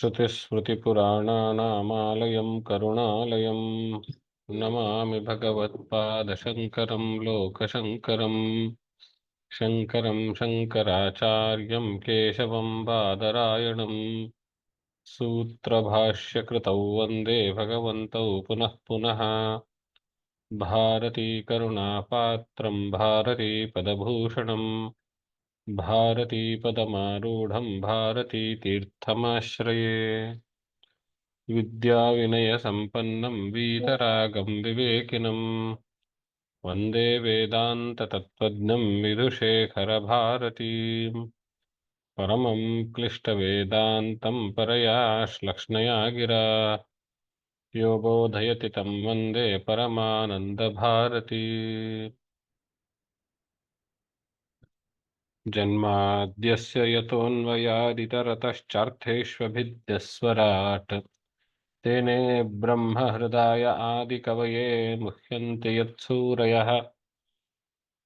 श्रुतिस्मृतिपुराणानामालयं करुणालयं नमामि भगवत्पादशङ्करं लोकशङ्करं शङ्करं शङ्कराचार्यं केशवं बादरायणं सूत्रभाष्यकृतौ वन्दे भगवन्तौ पुनः पुनः भारतीकरुणापात्रं भारतीपदभूषणं भारतीपदमारूढं भारतीतीर्थमाश्रये विद्याविनयसम्पन्नं वीतरागं विवेकिनं वन्दे वेदान्ततत्त्वज्ञं विदुषेखरभारतीं परमं क्लिष्टवेदान्तं परया श्लक्ष्णया गिरा यो बोधयति तं वन्दे परमानन्दभारती जन्माद्यस्य यतोऽन्वयादितरतश्चार्थेष्वभिद्यस्वराट् तेने ब्रह्महृदाय आदिकवये मुह्यन्ति यत्सूरयः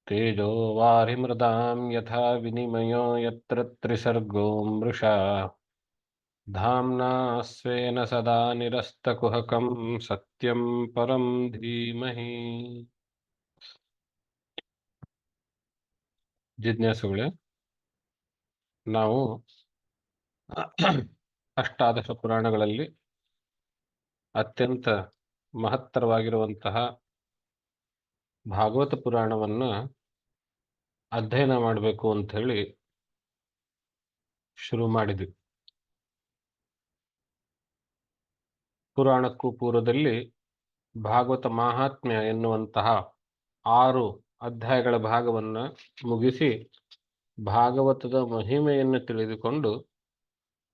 तेजो वारिमृदां यथा विनिमयो यत्र त्रिसर्गो मृषा धाम्ना स्वेन सदा निरस्तकुहकं सत्यं परं धीमहि ಜಿಜ್ಞಾಸುಗಳೇ ನಾವು ಅಷ್ಟಾದಶ ಪುರಾಣಗಳಲ್ಲಿ ಅತ್ಯಂತ ಮಹತ್ತರವಾಗಿರುವಂತಹ ಭಾಗವತ ಪುರಾಣವನ್ನು ಅಧ್ಯಯನ ಮಾಡಬೇಕು ಅಂತ ಹೇಳಿ ಶುರು ಮಾಡಿದ್ವಿ. ಪುರಾಣಕ್ಕೂ ಪೂರ್ವದಲ್ಲಿ ಭಾಗವತ ಮಹಾತ್ಮ್ಯ ಎನ್ನುವಂತಹ 6 ಅಧ್ಯಾಯಗಳ ಭಾಗವನ್ನು ಮುಗಿಸಿ ಭಾಗವತದ ಮಹಿಮೆಯನ್ನು ತಿಳಿದುಕೊಂಡು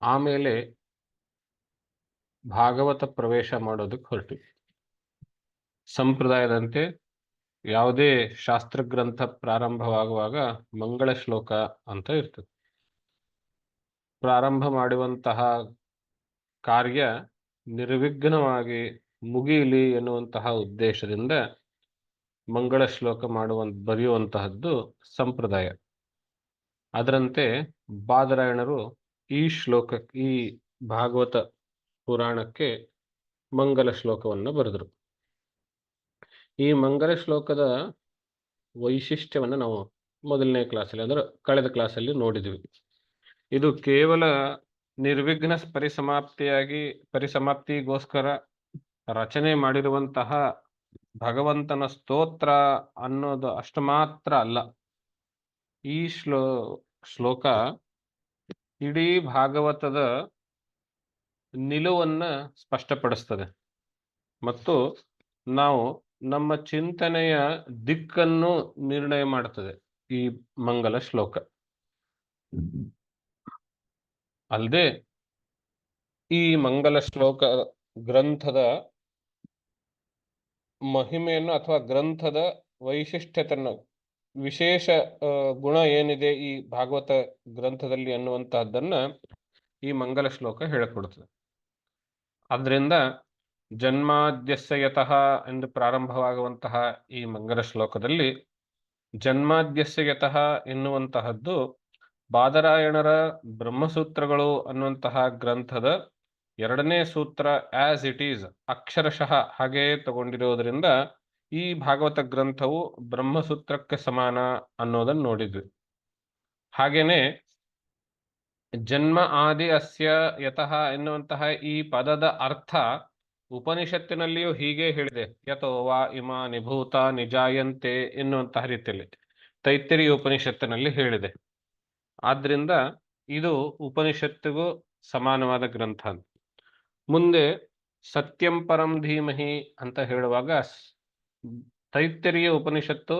ಆಮೇಲೆ ಭಾಗವತ ಪ್ರವೇಶ ಮಾಡೋದಕ್ಕೆ ಹೊರಟು. ಸಂಪ್ರದಾಯದಂತೆ ಯಾವುದೇ ಶಾಸ್ತ್ರಗ್ರಂಥ ಪ್ರಾರಂಭವಾಗುವಾಗ ಮಂಗಳ ಶ್ಲೋಕ ಅಂತ ಇರ್ತದೆ. ಪ್ರಾರಂಭ ಮಾಡುವಂತಹ ಕಾರ್ಯ ನಿರ್ವಿಘ್ನವಾಗಿ ಮುಗಿಯಲಿ ಎನ್ನುವಂತಹ ಉದ್ದೇಶದಿಂದ ಮಂಗಳ ಶ್ಲೋಕ ಬರೆಯುವಂತಹದ್ದು ಸಂಪ್ರದಾಯ. ಅದರಂತೆ ಬಾದರಾಯಣರು ಈ ಭಾಗವತ ಪುರಾಣಕ್ಕೆ ಮಂಗಲ ಶ್ಲೋಕವನ್ನು ಬರೆದರು. ಈ ಮಂಗಲ ಶ್ಲೋಕದ ವೈಶಿಷ್ಟ್ಯವನ್ನು ನಾವು ಮೊದಲನೇ ಕ್ಲಾಸಲ್ಲಿ ಅಂದರೆ ಕಳೆದ ಕ್ಲಾಸಲ್ಲಿ ನೋಡಿದ್ವಿ. ಇದು ಕೇವಲ ನಿರ್ವಿಘ್ನ ಪರಿಸಮಾಪ್ತಿಗೋಸ್ಕರ ರಚನೆ ಮಾಡಿರುವಂತಹ ಭಗವಂತನ ಸ್ತೋತ್ರ ಅನ್ನೋದು ಅಷ್ಟು ಮಾತ್ರ ಅಲ್ಲ. ಈ ಶ್ಲೋಕ ಇಡೀ ಭಾಗವತದ ನಿಲುವನ್ನು ಸ್ಪಷ್ಟಪಡಿಸ್ತದೆ ಮತ್ತು ನಾವು ನಮ್ಮ ಚಿಂತನೆಯ ದಿಕ್ಕನ್ನು ನಿರ್ಣಯ ಮಾಡುತ್ತದೆ ಈ ಮಂಗಲ ಶ್ಲೋಕ. ಅಲ್ಲದೆ ಈ ಮಂಗಲ ಶ್ಲೋಕ ಗ್ರಂಥದ ಮಹಿಮೆಯನ್ನು ಅಥವಾ ಗ್ರಂಥದ ವೈಶಿಷ್ಟ್ಯತೆಯನ್ನು, ವಿಶೇಷ ಗುಣ ಏನಿದೆ ಈ ಭಾಗವತ ಗ್ರಂಥದಲ್ಲಿ ಅನ್ನುವಂತಹದ್ದನ್ನ ಈ ಮಂಗಲ ಶ್ಲೋಕ ಹೇಳಿಕೊಡುತ್ತದೆ. ಆದ್ರಿಂದ ಜನ್ಮಾದ್ಯಸ್ಯ ಯತಃ ಎಂದು ಪ್ರಾರಂಭವಾಗುವಂತಹ ಈ ಮಂಗಲ ಶ್ಲೋಕದಲ್ಲಿ ಜನ್ಮಾದ್ಯಸ್ಯ ಯತಃ ಎನ್ನುವಂತಹದ್ದು ಬಾದರಾಯಣರ ಬ್ರಹ್ಮಸೂತ್ರಗಳು ಅನ್ನುವಂತಹ ಗ್ರಂಥದ 2ನೇ ಸೂತ್ರ ಆಸ್ ಇಟ್ ಈಸ್ ಅಕ್ಷರಶಃ ಹಾಗೇ ತಗೊಂಡಿರೋದ್ರಿಂದ ಈ ಭಾಗವತ ಗ್ರಂಥವು ಬ್ರಹ್ಮಸೂತ್ರಕ್ಕೆ ಸಮಾನ ಅನ್ನೋದನ್ನು ನೋಡಿದ್ವಿ. ಹಾಗೇನೆ ಜನ್ಮ ಆದಿ ಅಸ್ಯ ಯತಃ ಎನ್ನುವಂತಹ ಈ ಪದದ ಅರ್ಥ ಉಪನಿಷತ್ತಿನಲ್ಲಿಯೂ ಹೀಗೆ ಹೇಳಿದೆ. ಯತೋ ವಾ ಇಮಾನಿ ಭೂತಾನಿ ಜಾಯಂತೆ ಎನ್ನುವಂತಹ ರೀತಿಯಲ್ಲಿ ತೈತ್ತಿರೀಯ ಉಪನಿಷತ್ತಿನಲ್ಲಿ ಹೇಳಿದೆ. ಆದ್ರಿಂದ ಇದು ಉಪನಿಷತ್ತಿಗೂ ಸಮಾನವಾದ ಗ್ರಂಥ. ಮುಂದೆ ಸತ್ಯಂ ಪರಂ ಧೀಮಹಿ ಅಂತ ಹೇಳುವಾಗ ತೈತ್ತಿರೀಯ ಉಪನಿಷತ್ತು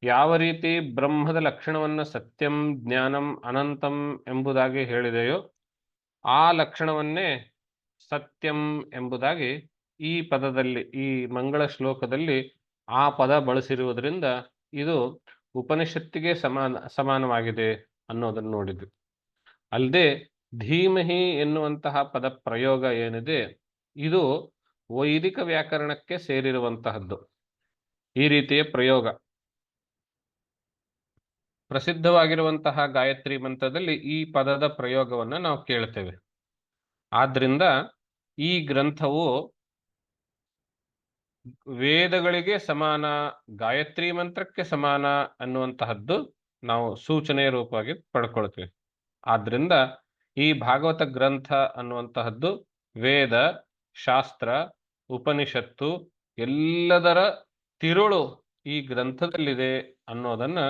ಯಾವ ರೀತಿ ಬ್ರಹ್ಮದ ಲಕ್ಷಣವನ್ನು ಸತ್ಯಂ ಜ್ಞಾನಂ ಅನಂತಂ ಎಂಬುದಾಗಿ ಹೇಳಿದೆಯೋ ಆ ಲಕ್ಷಣವನ್ನೇ ಸತ್ಯಂ ಎಂಬುದಾಗಿ ಈ ಪದದಲ್ಲಿ, ಈ ಮಂಗಳ ಶ್ಲೋಕದಲ್ಲಿ ಆ ಪದ ಬಳಸಿರುವುದರಿಂದ ಇದು ಉಪನಿಷತ್ತಿಗೆ ಸಮಾನವಾಗಿದೆ ಅನ್ನೋದನ್ನು ನೋಡಿದ್ವಿ. ಅಲ್ಲದೆ ಧೀಮಹಿ ಎನ್ನುವಂತಹ ಪದ ಪ್ರಯೋಗ ಏನಿದೆ ಇದು ವೈದಿಕ ವ್ಯಾಕರಣಕ್ಕೆ ಸೇರಿರುವಂತಹದ್ದು. ಈ ರೀತಿಯ ಪ್ರಯೋಗ ಪ್ರಸಿದ್ಧವಾಗಿರುವಂತಹ ಗಾಯತ್ರಿ ಮಂತ್ರದಲ್ಲಿ ಈ ಪದದ ಪ್ರಯೋಗವನ್ನು ನಾವು ಕೇಳ್ತೇವೆ. ಆದ್ರಿಂದ ಈ ಗ್ರಂಥವು ವೇದಗಳಿಗೆ ಸಮಾನ, ಗಾಯತ್ರಿ ಮಂತ್ರಕ್ಕೆ ಸಮಾನ ಅನ್ನುವಂತಹದ್ದು ನಾವು ಸೂಚನೆಯ ರೂಪವಾಗಿ ಪಡ್ಕೊಳ್ತೀವಿ. ಆದ್ರಿಂದ ಈ ಭಾಗವತ ಗ್ರಂಥ ಅನ್ನುವಂತಹದ್ದು ವೇದ, ಶಾಸ್ತ್ರ, ಉಪನಿಷತ್ತು ಎಲ್ಲದರ ತಿರುಳು ಈ ಗ್ರಂಥದಲ್ಲಿದೆ ಅನ್ನೋದನ್ನ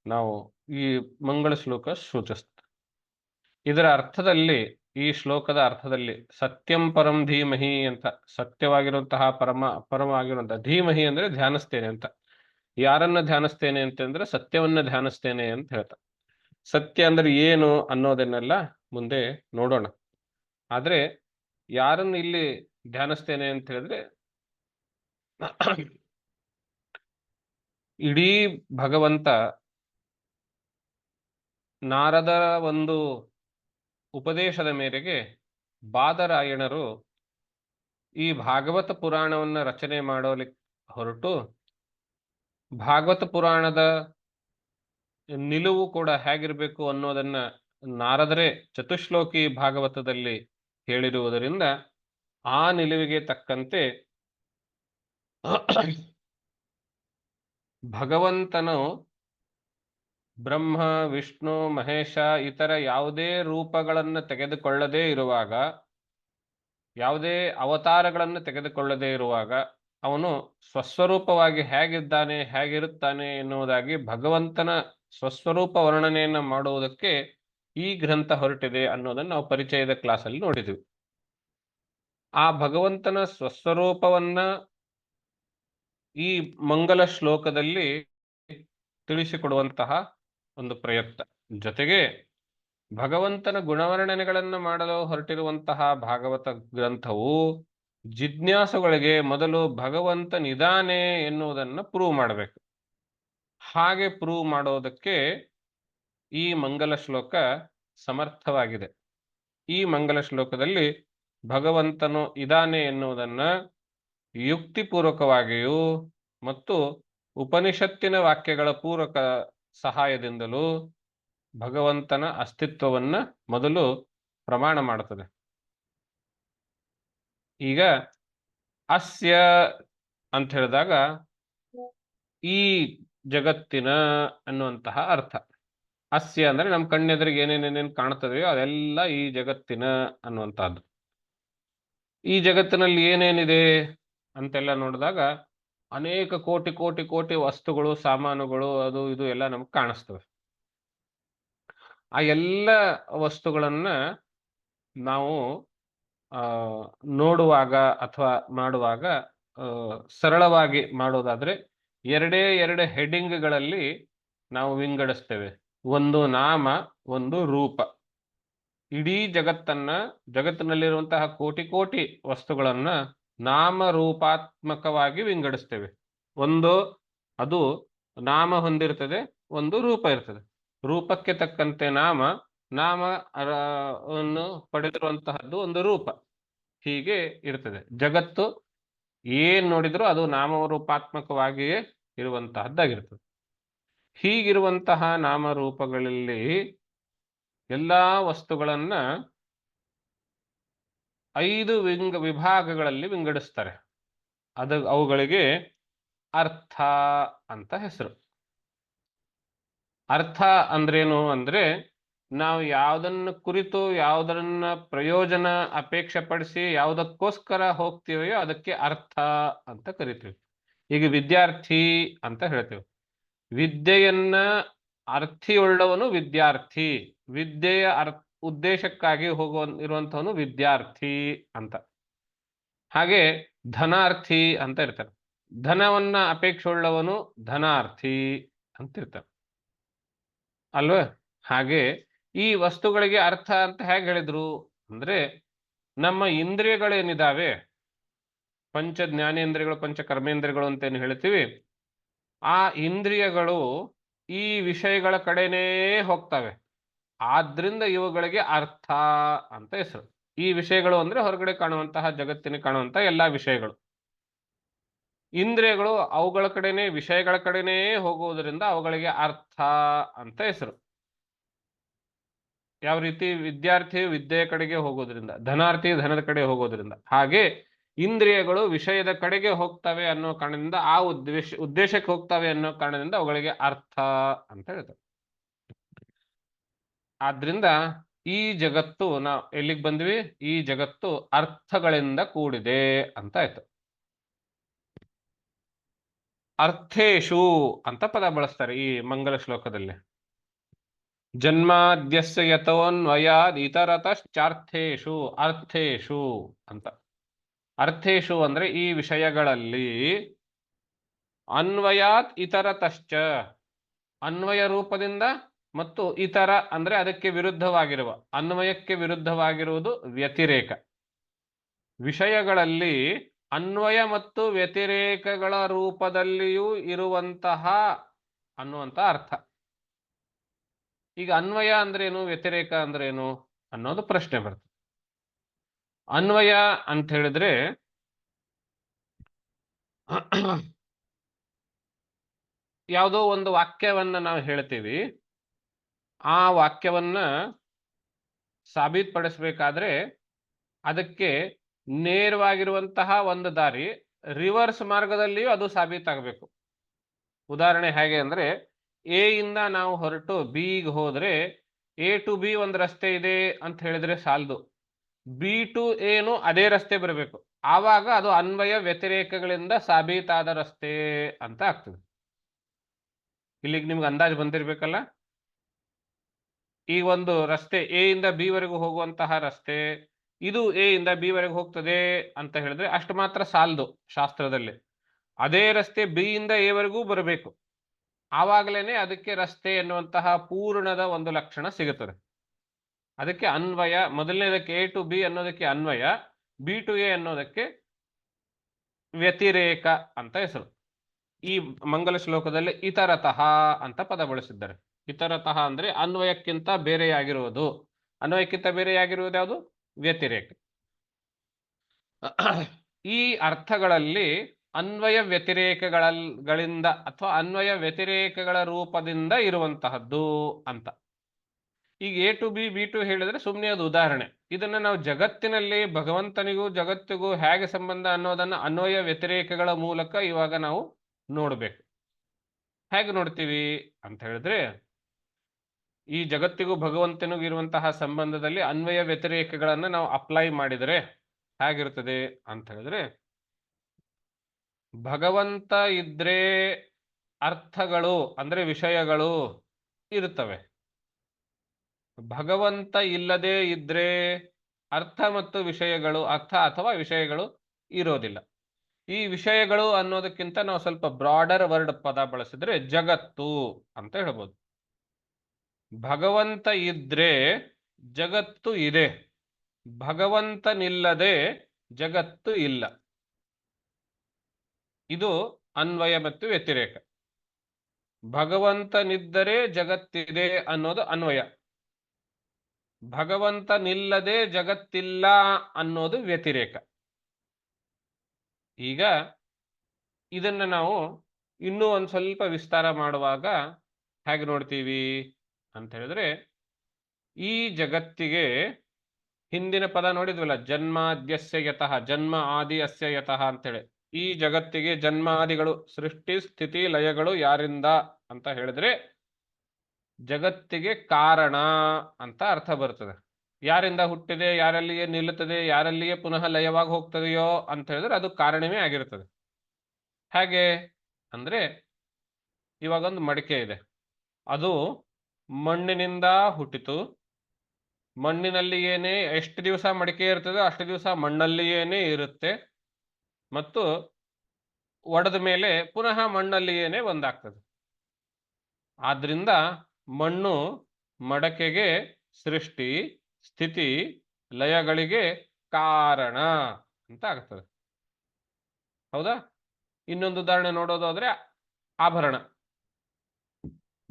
ನಾವು ಈ ಮಂಗಳ ಶ್ಲೋಕ ಸೂಚಿಸ್ತದೆ. ಇದರ ಅರ್ಥದಲ್ಲಿ, ಈ ಶ್ಲೋಕದ ಅರ್ಥದಲ್ಲಿ ಸತ್ಯಂ ಪರಂ ಧೀಮಹಿ ಅಂತ, ಸತ್ಯವಾಗಿರುವಂತಹ ಪರವಾಗಿರುವಂತಹ ಧೀಮಹಿ ಅಂದ್ರೆ ಧ್ಯಾನಿಸ್ತೇನೆ ಅಂತ. ಯಾರನ್ನ ಧ್ಯಾನಿಸ್ತೇನೆ ಅಂತಂದ್ರೆ ಸತ್ಯವನ್ನ ಧ್ಯಾನಿಸ್ತೇನೆ ಅಂತ ಹೇಳ್ತಾರೆ. ಸತ್ಯ ಅಂದ್ರೆ ಏನು ಅನ್ನೋದನ್ನೆಲ್ಲ ಮುಂದೆ ನೋಡೋಣ. ಆದ್ರೆ ಯಾರನ್ನು ಇಲ್ಲಿ ಧ್ಯಾನಿಸ್ತೇನೆ ಅಂತ ಹೇಳಿದ್ರೆ ಇಡೀ ಭಗವಂತ ನಾರದರ ಒಂದು ಉಪದೇಶದ ಮೇರೆಗೆ ಬಾದರಾಯಣರು ಈ ಭಾಗವತ ಪುರಾಣವನ್ನ ರಚನೆ ಮಾಡೋಲಿಕ್ಕೆ ಹೊರಟು, ಭಾಗವತ ಪುರಾಣದ ನಿಲುವು ಕೂಡ ಹೇಗಿರಬೇಕು ಅನ್ನೋದನ್ನ ನಾರದರೇ ಚತುಶ್ಲೋಕಿ ಭಾಗವತದಲ್ಲಿ ಹೇಳಿರುವುದರಿಂದ ಆ ನಿಲುವಿಗೆ ತಕ್ಕಂತೆ ಭಗವಂತನು ಬ್ರಹ್ಮ, ವಿಷ್ಣು, ಮಹೇಶ ಇತರ ಯಾವುದೇ ರೂಪಗಳನ್ನು ತೆಗೆದುಕೊಳ್ಳದೇ ಇರುವಾಗ, ಯಾವುದೇ ಅವತಾರಗಳನ್ನು ತೆಗೆದುಕೊಳ್ಳದೇ ಇರುವಾಗ ಅವನು ಸ್ವಸ್ವರೂಪವಾಗಿ ಹೇಗಿದ್ದಾನೆ, ಹೇಗಿರುತ್ತಾನೆ ಎನ್ನುವುದಾಗಿ ಭಗವಂತನ ಸ್ವಸ್ವರೂಪ ವರ್ಣನೆಯನ್ನು ಮಾಡುವುದಕ್ಕೆ ಈ ಗ್ರಂಥ ಹೊರಟಿದೆ ಅನ್ನೋದನ್ನು ನಾವು ಪರಿಚಯದ ಕ್ಲಾಸಲ್ಲಿ ನೋಡಿದ್ವಿ. ಆ ಭಗವಂತನ ಸ್ವಸ್ವರೂಪವನ್ನ ಈ ಮಂಗಲ ಶ್ಲೋಕದಲ್ಲಿ ತಿಳಿಸಿಕೊಡುವಂತಹ ಒಂದು ಪ್ರಯತ್ನ. ಜೊತೆಗೆ ಭಗವಂತನ ಗುಣವರ್ಣನೆಗಳನ್ನು ಮಾಡಲು ಹೊರಟಿರುವಂತಹ ಭಾಗವತ ಗ್ರಂಥವು ಜಿಜ್ಞಾಸುಗಳಿಗೆ ಮೊದಲು ಭಗವಂತನಿದಾನೆ ಎನ್ನುವುದನ್ನು ಪ್ರೂವ್ ಮಾಡಬೇಕು. ಹಾಗೆ ಪ್ರೂವ್ ಮಾಡೋದಕ್ಕೆ ಈ ಮಂಗಲ ಶ್ಲೋಕ ಸಮರ್ಥವಾಗಿದೆ. ಈ ಮಂಗಲ ಶ್ಲೋಕದಲ್ಲಿ ಭಗವಂತನು ಇದಾನೆ ಎನ್ನುವುದನ್ನ ಯುಕ್ತಿಪೂರ್ವಕವಾಗಿಯೂ ಮತ್ತು ಉಪನಿಷತ್ತಿನ ವಾಕ್ಯಗಳ ಪೂರಕ ಸಹಾಯದಿಂದಲೂ ಭಗವಂತನ ಅಸ್ತಿತ್ವವನ್ನ ಮೊದಲು ಪ್ರಮಾಣ ಮಾಡುತ್ತದೆ. ಈಗ ಅಸ್ಯ ಅಂತ ಹೇಳಿದಾಗ ಈ ಜಗತ್ತಿನ ಅನ್ನುವಂತಹ ಅರ್ಥ. ಅಸ್ಯ ಅಂದ್ರೆ ನಮ್ಮ ಕಣ್ಣೆದುರಿಗೆ ಏನೇನೇನೇನು ಕಾಣ್ತದೆಯೋ ಅದೆಲ್ಲ ಈ ಜಗತ್ತಿನ ಅನ್ನುವಂತಹದ್ದು. ಈ ಜಗತ್ತಿನಲ್ಲಿ ಏನೇನಿದೆ ಅಂತೆಲ್ಲ ನೋಡಿದಾಗ ಅನೇಕ ಕೋಟಿ ಕೋಟಿ ಕೋಟಿ ವಸ್ತುಗಳು, ಸಾಮಾನುಗಳು, ಅದು ಇದು ಎಲ್ಲ ನಮ್ಗೆ ಕಾಣಿಸ್ತವೆ. ಆ ಎಲ್ಲ ವಸ್ತುಗಳನ್ನ ನಾವು ನೋಡುವಾಗ ಅಥವಾ ಮಾಡುವಾಗ ಸರಳವಾಗಿ ಮಾಡೋದಾದ್ರೆ ಎರಡು ಹೆಡಿಂಗ್ಗಳಲ್ಲಿ ನಾವು ವಿಂಗಡಿಸ್ತೇವೆ. ಒಂದು ನಾಮ, ಒಂದು ರೂಪ. ಇಡೀ ಜಗತ್ತಿನಲ್ಲಿರುವಂತಹ ಕೋಟಿ ಕೋಟಿ ವಸ್ತುಗಳನ್ನ ನಾಮರೂಪಾತ್ಮಕವಾಗಿ ವಿಂಗಡಿಸ್ತೇವೆ. ಒಂದು ಅದು ನಾಮ ಹೊಂದಿರ್ತದೆ, ಒಂದು ರೂಪ ಇರ್ತದೆ. ರೂಪಕ್ಕೆ ತಕ್ಕಂತೆ ನಾಮ ಅನ್ನು ಪಡೆದಿರುವಂತಹದ್ದು ಒಂದು ರೂಪ. ಹೀಗೆ ಇರ್ತದೆ. ಜಗತ್ತು ಏನ್ ನೋಡಿದ್ರು ಅದು ನಾಮರೂಪಾತ್ಮಕವಾಗಿಯೇ ಇರುವಂತಹದ್ದಾಗಿರ್ತದೆ. ಹೀಗಿರುವಂತಹ ನಾಮರೂಪಗಳಲ್ಲಿ ಎಲ್ಲಾ ವಸ್ತುಗಳನ್ನ 5 ವಿಭಾಗಗಳಲ್ಲಿ ವಿಂಗಡಿಸ್ತಾರೆ. ಅವುಗಳಿಗೆ ಅರ್ಥ ಅಂತ ಹೆಸರು. ಅರ್ಥ ಅಂದ್ರೇನು ಅಂದ್ರೆ ನಾವು ಯಾವುದನ್ನ ಕುರಿತು, ಯಾವುದನ್ನ ಪ್ರಯೋಜನ ಅಪೇಕ್ಷೆ ಪಡಿಸಿ ಯಾವುದಕ್ಕೋಸ್ಕರ ಹೋಗ್ತೀವೋ ಅದಕ್ಕೆ ಅರ್ಥ ಅಂತ ಕರಿತೀವಿ. ಈಗ ವಿದ್ಯಾರ್ಥಿ ಅಂತ ಹೇಳ್ತೇವೆ. ವಿದ್ಯೆಯನ್ನ ಅರ್ಥಿಯುಳ್ಳವನು ವಿದ್ಯಾರ್ಥಿ, ವಿದ್ಯೆಯ ಉದ್ದೇಶಕ್ಕಾಗಿ ಇರುವಂತವನು ವಿದ್ಯಾರ್ಥಿ ಅಂತ. ಹಾಗೆ ಧನಾರ್ಥಿ ಅಂತ ಇರ್ತಾರೆ. ಧನವನ್ನ ಅಪೇಕ್ಷೆ ಉಳ್ಳವನು ಧನಾರ್ಥಿ ಅಂತ ಇರ್ತಾರೆ ಅಲ್ವೇ? ಹಾಗೆ ಈ ವಸ್ತುಗಳಿಗೆ ಅರ್ಥ ಅಂತ ಹೇಗೆ ಹೇಳಿದ್ರು ಅಂದ್ರೆ, ನಮ್ಮ ಇಂದ್ರಿಯಗಳೇನಿದಾವೆ, ಪಂಚ ಜ್ಞಾನೇಂದ್ರಿಯಗಳು, ಪಂಚ ಕರ್ಮೇಂದ್ರಿಯಗಳು ಅಂತೇನು ಹೇಳ್ತೀವಿ, ಆ ಇಂದ್ರಿಯಗಳು ಈ ವಿಷಯಗಳ ಕಡೆನೇ ಹೋಗ್ತವೆ. ಆದ್ರಿಂದ ಇವುಗಳಿಗೆ ಅರ್ಥ ಅಂತ ಹೆಸರು. ಈ ವಿಷಯಗಳು ಅಂದ್ರೆ ಹೊರಗಡೆ ಕಾಣುವಂತಹ, ಜಗತ್ತಿನ ಕಾಣುವಂತಹ ಎಲ್ಲಾ ವಿಷಯಗಳು. ಇಂದ್ರಿಯಗಳು ಅವುಗಳ ಕಡೆನೇ, ವಿಷಯಗಳ ಕಡೆನೇ ಹೋಗುವುದರಿಂದ ಅವುಗಳಿಗೆ ಅರ್ಥ ಅಂತ ಹೆಸರು. ಯಾವ ರೀತಿ ವಿದ್ಯಾರ್ಥಿ ವಿದ್ಯೆಯ ಕಡೆಗೆ ಹೋಗೋದ್ರಿಂದ, ಧನಾರ್ಥಿ ಧನದ ಕಡೆ ಹೋಗೋದ್ರಿಂದ, ಹಾಗೆ ಇಂದ್ರಿಯಗಳು ವಿಷಯದ ಕಡೆಗೆ ಹೋಗ್ತವೆ ಅನ್ನೋ ಕಾರಣದಿಂದ, ಆ ಉದ್ದೇಶಕ್ಕೆ ಹೋಗ್ತವೆ ಅನ್ನೋ ಕಾರಣದಿಂದ ಅವುಗಳಿಗೆ ಅರ್ಥ ಅಂತ ಹೇಳ್ತಾರೆ. ಆದ್ರಿಂದ ಈ ಜಗತ್ತು, ನಾವು ಎಲ್ಲಿಗೆ ಬಂದ್ವಿ, ಈ ಜಗತ್ತು ಅರ್ಥಗಳಿಂದ ಕೂಡಿದೆ ಅಂತ ಆಯ್ತು. ಅರ್ಥೇಶು ಅಂತ ಪದ ಬಳಸ್ತಾರೆ ಈ ಮಂಗಲ ಶ್ಲೋಕದಲ್ಲಿ. ಜನ್ಮಾದ್ಯಸ್ಯ ಯತೋನ್ವಯಾದ್ ಇತರತಶ್ಚಾರ್ಥೇಷು, ಅರ್ಥೇಶು ಅಂತ. ಅರ್ಥೇಶು ಅಂದ್ರೆ ಈ ವಿಷಯಗಳಲ್ಲಿ, ಅನ್ವಯಾತ್ ಇತರತಶ್ಚ, ಅನ್ವಯ ರೂಪದಿಂದ, ಮತ್ತು ಇತರ ಅಂದ್ರೆ ಅದಕ್ಕೆ ವಿರುದ್ಧವಾಗಿರುವ, ಅನ್ವಯಕ್ಕೆ ವಿರುದ್ಧವಾಗಿರುವುದು ವ್ಯತಿರೇಕ. ವಿಷಯಗಳಲ್ಲಿ ಅನ್ವಯ ಮತ್ತು ವ್ಯತಿರೇಕಗಳ ರೂಪದಲ್ಲಿಯೂ ಇರುವಂತಹ ಅನ್ನುವಂಥ ಅರ್ಥ. ಈಗ ಅನ್ವಯ ಅಂದ್ರೇನು, ವ್ಯತಿರೇಕ ಅಂದ್ರೇನು ಅನ್ನೋದು ಪ್ರಶ್ನೆ ಬರ್ತದೆ. ಅನ್ವಯ ಅಂತ ಹೇಳಿದ್ರೆ ಯಾವುದೋ ಒಂದು ವಾಕ್ಯವನ್ನ ನಾವು ಹೇಳ್ತೀವಿ, ಆ ವಾಕ್ಯವನ್ನ ಸಾಬೀತುಪಡಿಸಬೇಕಾದ್ರೆ ಅದಕ್ಕೆ ನೇರವಾಗಿರುವಂತಹ ಒಂದು ದಾರಿ, ರಿವರ್ಸ್ ಮಾರ್ಗದಲ್ಲಿಯೂ ಅದು ಸಾಬೀತಾಗಬೇಕು. ಉದಾಹರಣೆ ಹೇಗೆ ಅಂದ್ರೆ, ಎ ಇಂದ ನಾವು ಹೊರಟು ಬಿಗೆ ಹೋದ್ರೆ ಎ ಟು ಬಿ ಒಂದು ರಸ್ತೆ ಇದೆ ಅಂತ ಹೇಳಿದ್ರೆ ಸಾಲದು, ಬಿ ಟು ಎನು ಅದೇ ರಸ್ತೆ ಬರಬೇಕು. ಆವಾಗ ಅದು ಅನ್ವಯ ವ್ಯತಿರೇಕಗಳಿಂದ ಸಾಬೀತಾದ ರಸ್ತೆ ಅಂತ ಆಗ್ತದೆ. ಇಲ್ಲಿಗೆ ನಿಮ್ಗೆ ಅಂದಾಜು ಬಂದಿರಬೇಕಲ್ಲ. ಈ ಒಂದು ರಸ್ತೆ ಎ ಇಂದ ಬಿ ವರೆಗೂ ಹೋಗುವಂತಹ ರಸ್ತೆ, ಇದು ಎ ಇಂದ ಬಿ ವರೆಗೂ ಹೋಗ್ತದೆ ಅಂತ ಹೇಳಿದ್ರೆ ಅಷ್ಟು ಮಾತ್ರ ಸಾಲದು ಶಾಸ್ತ್ರದಲ್ಲಿ. ಅದೇ ರಸ್ತೆ ಬಿ ಇಂದ ಎ ವರೆಗೂ ಬರಬೇಕು. ಆವಾಗಲೇನೆ ಅದಕ್ಕೆ ರಸ್ತೆ ಎನ್ನುವಂತಹ ಪೂರ್ಣದ ಒಂದು ಲಕ್ಷಣ ಸಿಗುತ್ತದೆ. ಅದಕ್ಕೆ ಅನ್ವಯ, ಮೊದಲನೇದಕ್ಕೆ ಎ ಟು ಬಿ ಅನ್ನೋದಕ್ಕೆ ಅನ್ವಯ, ಬಿ ಟು ಎ ಅನ್ನೋದಕ್ಕೆ ವ್ಯತಿರೇಕ ಅಂತ ಹೆಸರು. ಈ ಮಂಗಲ ಶ್ಲೋಕದಲ್ಲಿ ಇತರತಃ ಅಂತ ಪದ ಬಳಸಿದ್ದಾರೆ. ಇತರತಃ ಅಂದ್ರೆ ಅನ್ವಯಕ್ಕಿಂತ ಬೇರೆಯಾಗಿರುವುದು. ಅನ್ವಯಕ್ಕಿಂತ ಬೇರೆಯಾಗಿರುವುದು ಯಾವುದು? ವ್ಯತಿರೇಕ. ಈ ಅರ್ಥಗಳಲ್ಲಿ ಅನ್ವಯ ವ್ಯತಿರೇಕಗಳಿಂದ ಅಥವಾ ಅನ್ವಯ ವ್ಯತಿರೇಕಗಳ ರೂಪದಿಂದ ಇರುವಂತಹದ್ದು ಅಂತ. ಈಗ A to B, B to ಹೇಳಿದ್ರೆ ಸುಮ್ಮನೆ ಅದು ಉದಾಹರಣೆ. ಇದನ್ನ ನಾವು ಜಗತ್ತಿನಲ್ಲಿ ಭಗವಂತನಿಗೂ ಜಗತ್ತಿಗೂ ಹೇಗೆ ಸಂಬಂಧ ಅನ್ನೋದನ್ನ ಅನ್ವಯ ವ್ಯತಿರೇಕಗಳ ಮೂಲಕ ಇವಾಗ ನಾವು ನೋಡ್ಬೇಕು. ಹೇಗೆ ನೋಡ್ತೀವಿ ಅಂತ ಹೇಳಿದ್ರೆ, ಈ ಜಗತ್ತಿಗೂ ಭಗವಂತನಿಗೂ ಇರುವಂತಹ ಸಂಬಂಧದಲ್ಲಿ ಅನ್ವಯ ವ್ಯತಿರೇಕಗಳನ್ನ ನಾವು ಅಪ್ಲೈ ಮಾಡಿದರೆ ಹೇಗಿರ್ತದೆ ಅಂತ ಹೇಳಿದ್ರೆ, ಭಗವಂತ ಇದ್ರೆ ಅರ್ಥಗಳು ಅಂದ್ರೆ ವಿಷಯಗಳು ಇರುತ್ತವೆ. ಭಗವಂತ ಇಲ್ಲದೆ ಇದ್ರೆ ಅರ್ಥ ಮತ್ತು ವಿಷಯಗಳು, ಅರ್ಥ ಅಥವಾ ವಿಷಯಗಳು ಇರೋದಿಲ್ಲ. ಈ ವಿಷಯಗಳು ಅನ್ನೋದಕ್ಕಿಂತ ನಾವು ಸ್ವಲ್ಪ ಬ್ರಾಡರ್ ವರ್ಡ್ ಪದ ಬಳಸಿದ್ರೆ ಜಗತ್ತು ಅಂತ ಹೇಳ್ಬೋದು. ಭಗವಂತ ಇದ್ರೆ ಜಗತ್ತು ಇದೆ, ಭಗವಂತನಿಲ್ಲದೆ ಜಗತ್ತು ಇಲ್ಲ. ಇದು ಅನ್ವಯ ಮತ್ತು ವ್ಯತಿರೇಕ. ಭಗವಂತನಿದ್ದರೆ ಜಗತ್ತಿದೆ ಅನ್ನೋದು ಅನ್ವಯ, ಭಗವಂತನಿಲ್ಲದೆ ಜಗತ್ತಿಲ್ಲ ಅನ್ನೋದು ವ್ಯತಿರೇಕ. ಈಗ ಇದನ್ನ ನಾವು ಇನ್ನೂ ಒಂದು ಸ್ವಲ್ಪ ವಿಸ್ತಾರ ಮಾಡುವಾಗ ಹೇಗೆ ನೋಡ್ತೀವಿ ಅಂತ ಹೇಳಿದ್ರೆ, ಈ ಜಗತ್ತಿಗೆ ಹಿಂದಿನ ಪದ ನೋಡಿದ್ವಲ್ಲ, ಜನ್ಮಾದ್ಯಸ್ಯ ಯತಃ, ಜನ್ಮ ಆದಿ ಅಸ್ಯ ಯತಃ ಅಂತೇಳಿ. ಈ ಜಗತ್ತಿಗೆ ಜನ್ಮಾದಿಗಳು, ಸೃಷ್ಟಿ ಸ್ಥಿತಿ ಲಯಗಳು ಯಾರಿಂದ ಅಂತ ಹೇಳಿದ್ರೆ ಜಗತ್ತಿಗೆ ಕಾರಣ ಅಂತ ಅರ್ಥ ಬರ್ತದೆ. ಯಾರಿಂದ ಹುಟ್ಟಿದೆ, ಯಾರಲ್ಲಿಯೇ ನಿಲ್ಲುತ್ತದೆ, ಯಾರಲ್ಲಿಯೇ ಪುನಃ ಲಯವಾಗಿ ಹೋಗ್ತದೆಯೋ ಅಂತ ಹೇಳಿದ್ರೆ ಅದು ಕಾರಣವೇ ಆಗಿರ್ತದೆ. ಹೇಗೆ ಅಂದ್ರೆ, ಇವಾಗೊಂದು ಮಡಿಕೆ ಇದೆ, ಅದು ಮಣ್ಣಿನಿಂದ ಹುಟ್ಟಿತು. ಮಣ್ಣಿನಲ್ಲಿಯೇನೆ ಎಷ್ಟು ದಿವಸ ಮಡಿಕೆ ಇರ್ತದೆ ಅಷ್ಟು ದಿವಸ ಮಣ್ಣಲ್ಲಿಯೇನೆ ಇರುತ್ತೆ, ಮತ್ತು ಒಡೆದ ಮೇಲೆ ಪುನಃ ಮಣ್ಣಲ್ಲಿಯೇನೆ ಒಂದಾಗ್ತದೆ. ಆದ್ರಿಂದ ಮಣ್ಣು ಮಡಕೆಗೆ ಸೃಷ್ಟಿ ಸ್ಥಿತಿ ಲಯಗಳಿಗೆ ಕಾರಣ ಅಂತ ಆಗ್ತದೆ. ಹೌದಾ? ಇನ್ನೊಂದು ಉದಾಹರಣೆ ನೋಡೋದಾದ್ರೆ, ಆಭರಣ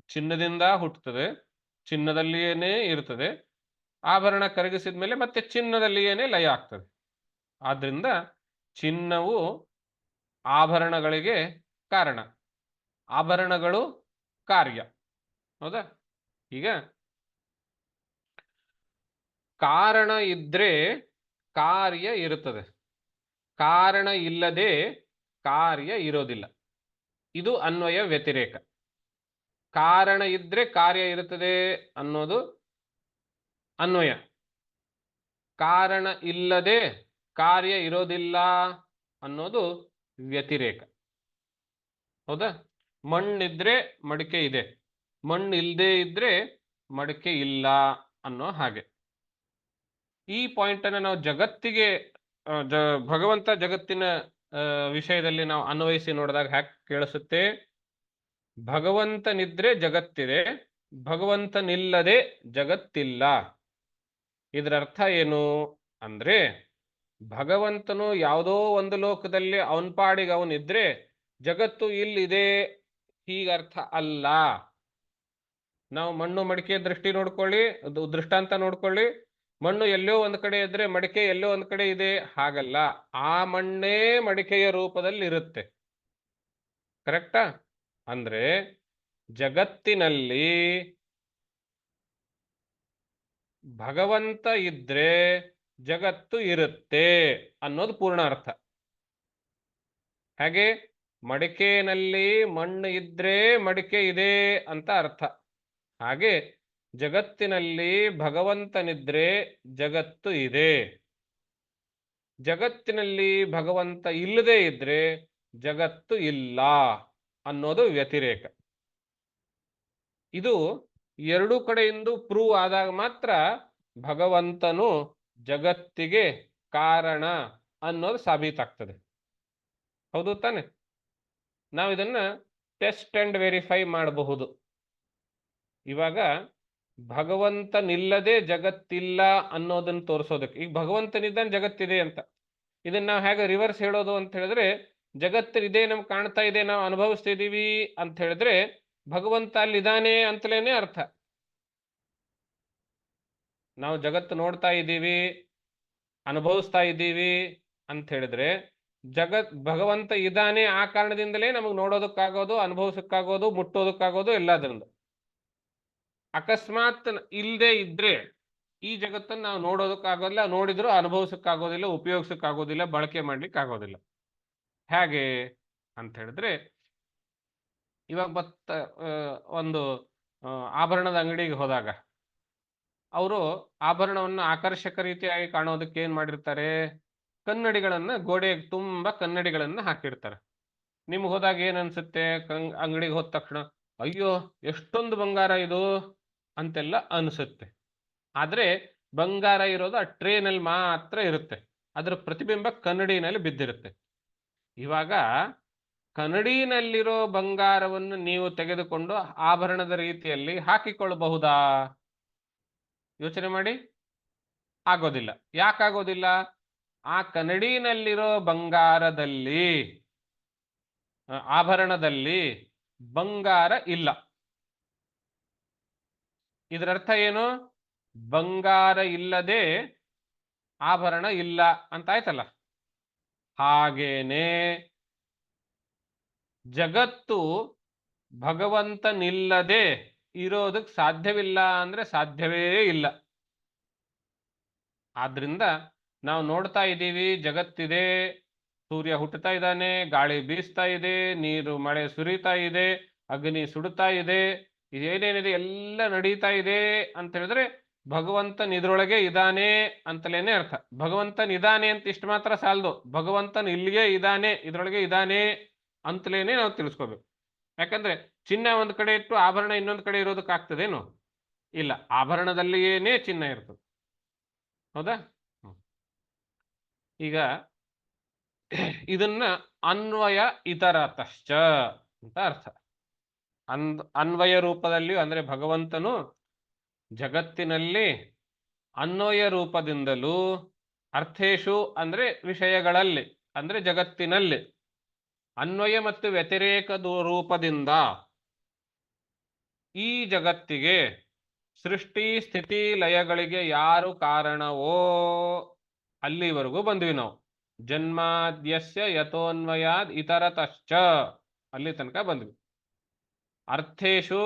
ಚಿನ್ನದಿಂದ ಹುಟ್ಟುತ್ತದೆ, ಚಿನ್ನದಲ್ಲಿಯೇನೇ ಇರ್ತದೆ, ಆಭರಣ ಕರಗಿಸಿದ ಮೇಲೆ ಮತ್ತೆ ಚಿನ್ನದಲ್ಲಿಯೇನೆ ಲಯ ಆಗ್ತದೆ. ಆದ್ರಿಂದ ಚಿನ್ನವು ಆಭರಣಗಳಿಗೆ ಕಾರಣ, ಆಭರಣಗಳು ಕಾರ್ಯ. ಹೌದಾ? ಈಗ ಕಾರಣ ಇದ್ರೆ ಕಾರ್ಯ ಇರುತ್ತದೆ, ಕಾರಣ ಇಲ್ಲದೆ ಕಾರ್ಯ ಇರೋದಿಲ್ಲ. ಇದು ಅನ್ವಯ ವ್ಯತಿರೇಕ. ಕಾರಣ ಇದ್ರೆ ಕಾರ್ಯ ಇರುತ್ತದೆ ಅನ್ನೋದು ಅನ್ವಯ, ಕಾರಣ ಇಲ್ಲದೆ ಕಾರ್ಯ ಇರೋದಿಲ್ಲ ಅನ್ನೋದು ವ್ಯತಿರೇಕ. ಹೌದಾ? ಮಣ್ಣಿದ್ರೆ ಮಡಿಕೆ ಇದೆ, ಮಣ್ಣು ಇಲ್ಲದೆ ಇದ್ರೆ ಮಡಿಕೆ ಇಲ್ಲ ಅನ್ನೋ ಹಾಗೆ. ಈ ಪಾಯಿಂಟ್ ಅನ್ನು ನಾವು ಜಗತ್ತಿಗೆ ಭಗವಂತ ಜಗತ್ತಿನ ವಿಷಯದಲ್ಲಿ ನಾವು ಅನ್ವಯಿಸಿ ನೋಡಿದಾಗ ಹ್ಯಾಕ್ ಕೇಳಿಸುತ್ತೆ? ಭಗವಂತನಿದ್ರೆ ಜಗತ್ತಿದೆ, ಭಗವಂತನಿಲ್ಲದೆ ಜಗತ್ತಿಲ್ಲ. ಇದರ ಅರ್ಥ ಏನು ಅಂದ್ರೆ, ಭಗವಂತನು ಯಾವುದೋ ಒಂದು ಲೋಕದಲ್ಲಿ ಅವನ ಪಾಡಿಗೆ ಅವನಿದ್ರೆ ಜಗತ್ತು ಇಲ್ಲಿದೆ ಹೀಗರ್ಥ ಅಲ್ಲ. ನಾವು ಮಣ್ಣು ಮಡಿಕೆ ದೃಷ್ಟಿ ನೋಡ್ಕೊಳ್ಳಿ, ದೃಷ್ಟಾಂತ ನೋಡ್ಕೊಳ್ಳಿ. ಮಣ್ಣು ಎಲ್ಲೋ ಒಂದು ಕಡೆ ಇದ್ರೆ ಮಡಿಕೆ ಎಲ್ಲೋ ಒಂದು ಕಡೆ ಇದೆ, ಹಾಗಲ್ಲ. ಆ ಮಣ್ಣೇ ಮಡಿಕೆಯ ರೂಪದಲ್ಲಿ ಇರುತ್ತೆ. ಕರೆಕ್ಟಾ? ಅಂದ್ರೆ ಜಗತ್ತಿನಲ್ಲಿ ಭಗವಂತ ಇದ್ರೆ ಜಗತ್ತು ಇರುತ್ತೆ ಅನ್ನೋದು ಪೂರ್ಣ ಅರ್ಥ. ಹಾಗೆ ಮಡಿಕೆನಲ್ಲಿ ಮಣ್ಣು ಇದ್ರೆ ಮಡಿಕೆ ಇದೆ ಅಂತ ಅರ್ಥ. ಹಾಗೆ ಜಗತ್ತಿನಲ್ಲಿ ಭಗವಂತನಿದ್ರೆ ಜಗತ್ತು ಇದೆ, ಜಗತ್ತಿನಲ್ಲಿ ಭಗವಂತ ಇಲ್ಲದೆ ಇದ್ರೆ ಜಗತ್ತು ಇಲ್ಲ ಅನ್ನೋದು ವ್ಯತಿರೇಕ. ಇದು ಎರಡು ಕಡೆಯಿಂದ ಪ್ರೂವ್ ಆದಾಗ ಮಾತ್ರ ಭಗವಂತನು ಜಗತ್ತಿಗೆ ಕಾರಣ ಅನ್ನೋದು ಸಾಬೀತಾಗ್ತದೆ. ಹೌದು ತಾನೆ? ನಾವು ಇದನ್ನ ಟೆಸ್ಟ್ ಅಂಡ್ ವೆರಿಫೈ ಮಾಡಬಹುದು. ಇವಾಗ ಭಗವಂತನಿಲ್ಲದೆ ಜಗತ್ತಿಲ್ಲ ಅನ್ನೋದನ್ನ ತೋರಿಸೋದಕ್ಕೆ, ಈಗ ಭಗವಂತನಿದ್ದಾನೆ ಜಗತ್ತಿದೆ ಅಂತ, ಇದನ್ನ ನಾವು ಹೇಗೆ ರಿವರ್ಸ್ ಹೇಳೋದು ಅಂತ ಹೇಳಿದ್ರೆ, ಜಗತ್ತಿದೆ ನಮ್ಗೆ ಕಾಣ್ತಾ ಇದೆ, ನಾವು ಅನುಭವಿಸ್ತಿದೀವಿ ಅಂತ ಹೇಳಿದ್ರೆ ಭಗವಂತ ಅಲ್ಲಿದ್ದಾನೆ ಅಂತಲೇನೆ ಅರ್ಥ. ನಾವು ಜಗತ್ತು ನೋಡ್ತಾ ಇದ್ದೀವಿ, ಅನುಭವಿಸ್ತಾ ಇದ್ದೀವಿ ಅಂತ ಹೇಳಿದ್ರೆ ಭಗವಂತ ಇದ್ದಾನೆ, ಆ ಕಾರಣದಿಂದಲೇ ನಮಗೆ ನೋಡೋದಕ್ಕಾಗೋದು, ಅನುಭವಿಸಕ್ಕಾಗೋದು, ಮುಟ್ಟೋದಕ್ಕಾಗೋದು ಎಲ್ಲದರಿಂದ. ಅಕಸ್ಮಾತ್ ಇಲ್ಲದೆ ಇದ್ರೆ ಈ ಜಗತ್ತನ್ನು ನಾವು ನೋಡೋದಕ್ಕಾಗೋದಿಲ್ಲ, ನೋಡಿದ್ರು ಅನುಭವಿಸಕ್ಕಾಗೋದಿಲ್ಲ, ಉಪಯೋಗಿಸಕ್ಕಾಗೋದಿಲ್ಲ, ಬಳಕೆ ಮಾಡ್ಲಿಕ್ಕೆ ಆಗೋದಿಲ್ಲ. ಹೇಗೆ ಅಂತ ಹೇಳಿದ್ರೆ, ಇವಾಗ ಒಂದು ಆಭರಣದ ಅಂಗಡಿಗೆ ಹೋದಾಗ ಅವರು ಆಭರಣವನ್ನು ಆಕರ್ಷಕ ರೀತಿಯಾಗಿ ಕಾಣೋದಕ್ಕೆ ಏನ್ ಮಾಡಿರ್ತಾರೆ? ಕನ್ನಡಿಗಳನ್ನ, ಗೋಡೆಗೆ ತುಂಬಾ ಕನ್ನಡಿಗಳನ್ನ ಹಾಕಿರ್ತಾರೆ. ನಿಮ್ಗೆ ಹೋದಾಗ ಏನ್ ಅನ್ಸುತ್ತೆ? ಅಂಗಡಿಗೆ ಹೋದ ತಕ್ಷಣ ಅಯ್ಯೋ ಎಷ್ಟೊಂದು ಬಂಗಾರ ಇದು ಅಂತೆಲ್ಲ ಅನಿಸುತ್ತೆ. ಆದ್ರೆ ಬಂಗಾರ ಇರೋದು ಆ ಟ್ರೇನಲ್ಲಿ ಮಾತ್ರ ಇರುತ್ತೆ, ಅದರ ಪ್ರತಿಬಿಂಬ ಕನ್ನಡಿನಲ್ಲಿ ಬಿದ್ದಿರುತ್ತೆ. ಇವಾಗ ಕನ್ನಡಿನಲ್ಲಿರೋ ಬಂಗಾರವನ್ನು ನೀವು ತೆಗೆದುಕೊಂಡು ಆಭರಣದ ರೀತಿಯಲ್ಲಿ ಹಾಕಿಕೊಳ್ಳಬಹುದಾ? ಯೋಚನೆ ಮಾಡಿ. ಆಗೋದಿಲ್ಲ. ಯಾಕಾಗೋದಿಲ್ಲ? ಆ ಕನ್ನಡಿನಲ್ಲಿರೋ ಬಂಗಾರದಲ್ಲಿ, ಆಭರಣದಲ್ಲಿ ಬಂಗಾರ ಇಲ್ಲ. ಇದರರ್ಥ ಏನು? ಬಂಗಾರ ಇಲ್ಲದೆ ಆಭರಣ ಇಲ್ಲ ಅಂತ ಆಯ್ತಲ್ಲ. ಹಾಗೇನೆ ಜಗತ್ತು ಭಗವಂತನಿಲ್ಲದೆ ಇರೋದಕ್ಕೆ ಸಾಧ್ಯವಿಲ್ಲ ಅಂದ್ರೆ ಸಾಧ್ಯವೇ ಇಲ್ಲ. ಆದ್ರಿಂದ ನಾವು ನೋಡ್ತಾ ಇದ್ದೀವಿ, ಜಗತ್ತಿದೆ, ಸೂರ್ಯ ಹುಟ್ಟುತ್ತಾ ಇದ್ದಾನೆ, ಗಾಳಿ ಬೀಸ್ತಾ ಇದೆ, ನೀರು ಮಳೆ ಸುರಿತಾ ಇದೆ, ಅಗ್ನಿ ಸುಡುತ್ತಾ ಇದೆ, ಇದೇನೇನಿದೆ ಎಲ್ಲ ನಡೀತಾ ಇದೆ ಅಂತ ಹೇಳಿದ್ರೆ ಭಗವಂತನ ಇದ್ರೊಳಗೆ ಇದ್ದಾನೆ ಅಂತಲೇನೆ ಅರ್ಥ. ಭಗವಂತನ ಇದ್ದಾನೆ ಅಂತ ಇಷ್ಟು ಮಾತ್ರ ಸಾಲದು, ಭಗವಂತನ ಇಲ್ಲಿಗೆ ಇದ್ದಾನೆ, ಇದ್ರೊಳಗೆ ಇದ್ದಾನೆ ಅಂತಲೇನೆ ನಾವು ತಿಳಿಸ್ಕೋಬೇಕು. ಯಾಕಂದ್ರೆ ಚಿನ್ನ ಒಂದು ಕಡೆ ಇಟ್ಟು ಆಭರಣ ಇನ್ನೊಂದು ಕಡೆ ಇರೋದಕ್ಕಾಗ್ತದೇನು? ಇಲ್ಲ, ಆಭರಣದಲ್ಲಿಯೇನೇ ಚಿನ್ನ ಇರ್ತದೆ. ಹೌದಾ? ಈಗ ಇದನ್ನ ಅನ್ವಯ ಇತರತಶ್ಚ ಅಂತ ಅರ್ಥ. ಅನ್ವಯ ರೂಪದಲ್ಲಿಯೂ ಅಂದ್ರೆ ಭಗವಂತನು ಜಗತ್ತಿನಲ್ಲಿ ಅನ್ವಯ ರೂಪದಿಂದಲೂ, ಅರ್ಥೇಶು ಅಂದ್ರೆ ವಿಷಯಗಳಲ್ಲಿ, ಅಂದ್ರೆ ಜಗತ್ತಿನಲ್ಲಿ ಅನ್ವಯ ಮತ್ತು ವ್ಯತಿರೇಕದ ರೂಪದಿಂದ ಈ ಜಗತ್ತಿಗೆ ಸೃಷ್ಟಿ ಸ್ಥಿತಿ ಲಯಗಳಿಗೆ ಯಾರು ಕಾರಣವೋ ಅಲ್ಲಿವರೆಗೂ ಬಂದ್ವಿ ನಾವು. ಜನ್ಮಾದ್ಯಸ್ಯ ಯಥೋನ್ವಯಾದ್ ಇತರತಶ್ಚ ಅಲ್ಲಿ ತನಕ ಬಂದ್ವಿ. ಅರ್ಥೇಶು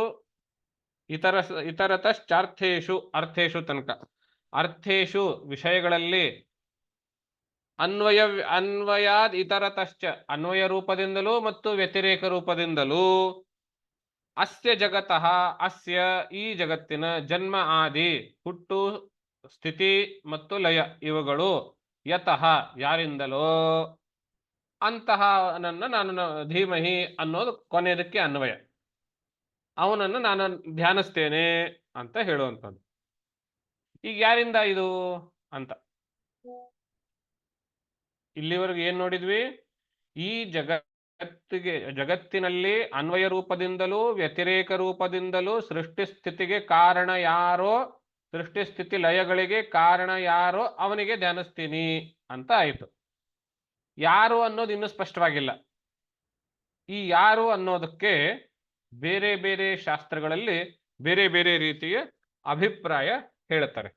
ಇತರತಶ್ಚಾರ್ಥೇಶು, ಅರ್ಥೇಶು ತನಕ. ಅರ್ಥೇಶು ವಿಷಯಗಳಲ್ಲಿ, ಅನ್ವಯಾದ್ ಇತರತಶ್ಚ ಅನ್ವಯ ರೂಪದಿಂದಲೂ ಮತ್ತು ವ್ಯತಿರೇಕ ರೂಪದಿಂದಲೂ, ಅಸ್ಯ ಜಗತಃ ಅಸ್ಯ ಈ ಜಗತ್ತಿನ ಜನ್ಮ ಆದಿ ಹುಟ್ಟು ಸ್ಥಿತಿ ಮತ್ತು ಲಯ ಇವುಗಳು ಯತಃ ಯಾರಿಂದಲೋ ಅಂತಹನನ್ನು ನಾನು ಧೀಮಹಿ ಅನ್ನೋದು ಕೊನೆಯದಕ್ಕೆ ಅನ್ವಯ, ಅವನನ್ನು ನಾನು ಧ್ಯಾನಿಸ್ತೇನೆ ಅಂತ ಹೇಳುವಂಥದ್ದು. ಈಗ ಯಾರಿಂದ ಇದು ಅಂತ ಇಲ್ಲಿವರೆಗೂ ಏನ್ ನೋಡಿದ್ವಿ? ಈ ಜಗತ್ತಿನಲ್ಲಿ ಅನ್ವಯ ರೂಪದಿಂದಲೂ ವ್ಯತಿರೇಕ ರೂಪದಿಂದಲೂ ಸೃಷ್ಟಿ ಸ್ಥಿತಿಗೆ ಕಾರಣ ಯಾರೋ, ಸೃಷ್ಟಿ ಸ್ಥಿತಿ ಲಯಗಳಿಗೆ ಕಾರಣ ಯಾರೋ ಅವನಿಗೆ ಧ್ಯಾನಿಸ್ತೀನಿ ಅಂತ ಆಯಿತು. ಯಾರು ಅನ್ನೋದು ಇನ್ನೂ ಸ್ಪಷ್ಟವಾಗಿಲ್ಲ. ಈ ಯಾರು ಅನ್ನೋದಕ್ಕೆ ಬೇರೆ ಬೇರೆ ಶಾಸ್ತ್ರಗಳಲ್ಲಿ ಬೇರೆ ಬೇರೆ ರೀತಿಯ ಅಭಿಪ್ರಾಯ ಹೇಳುತ್ತಾರೆ.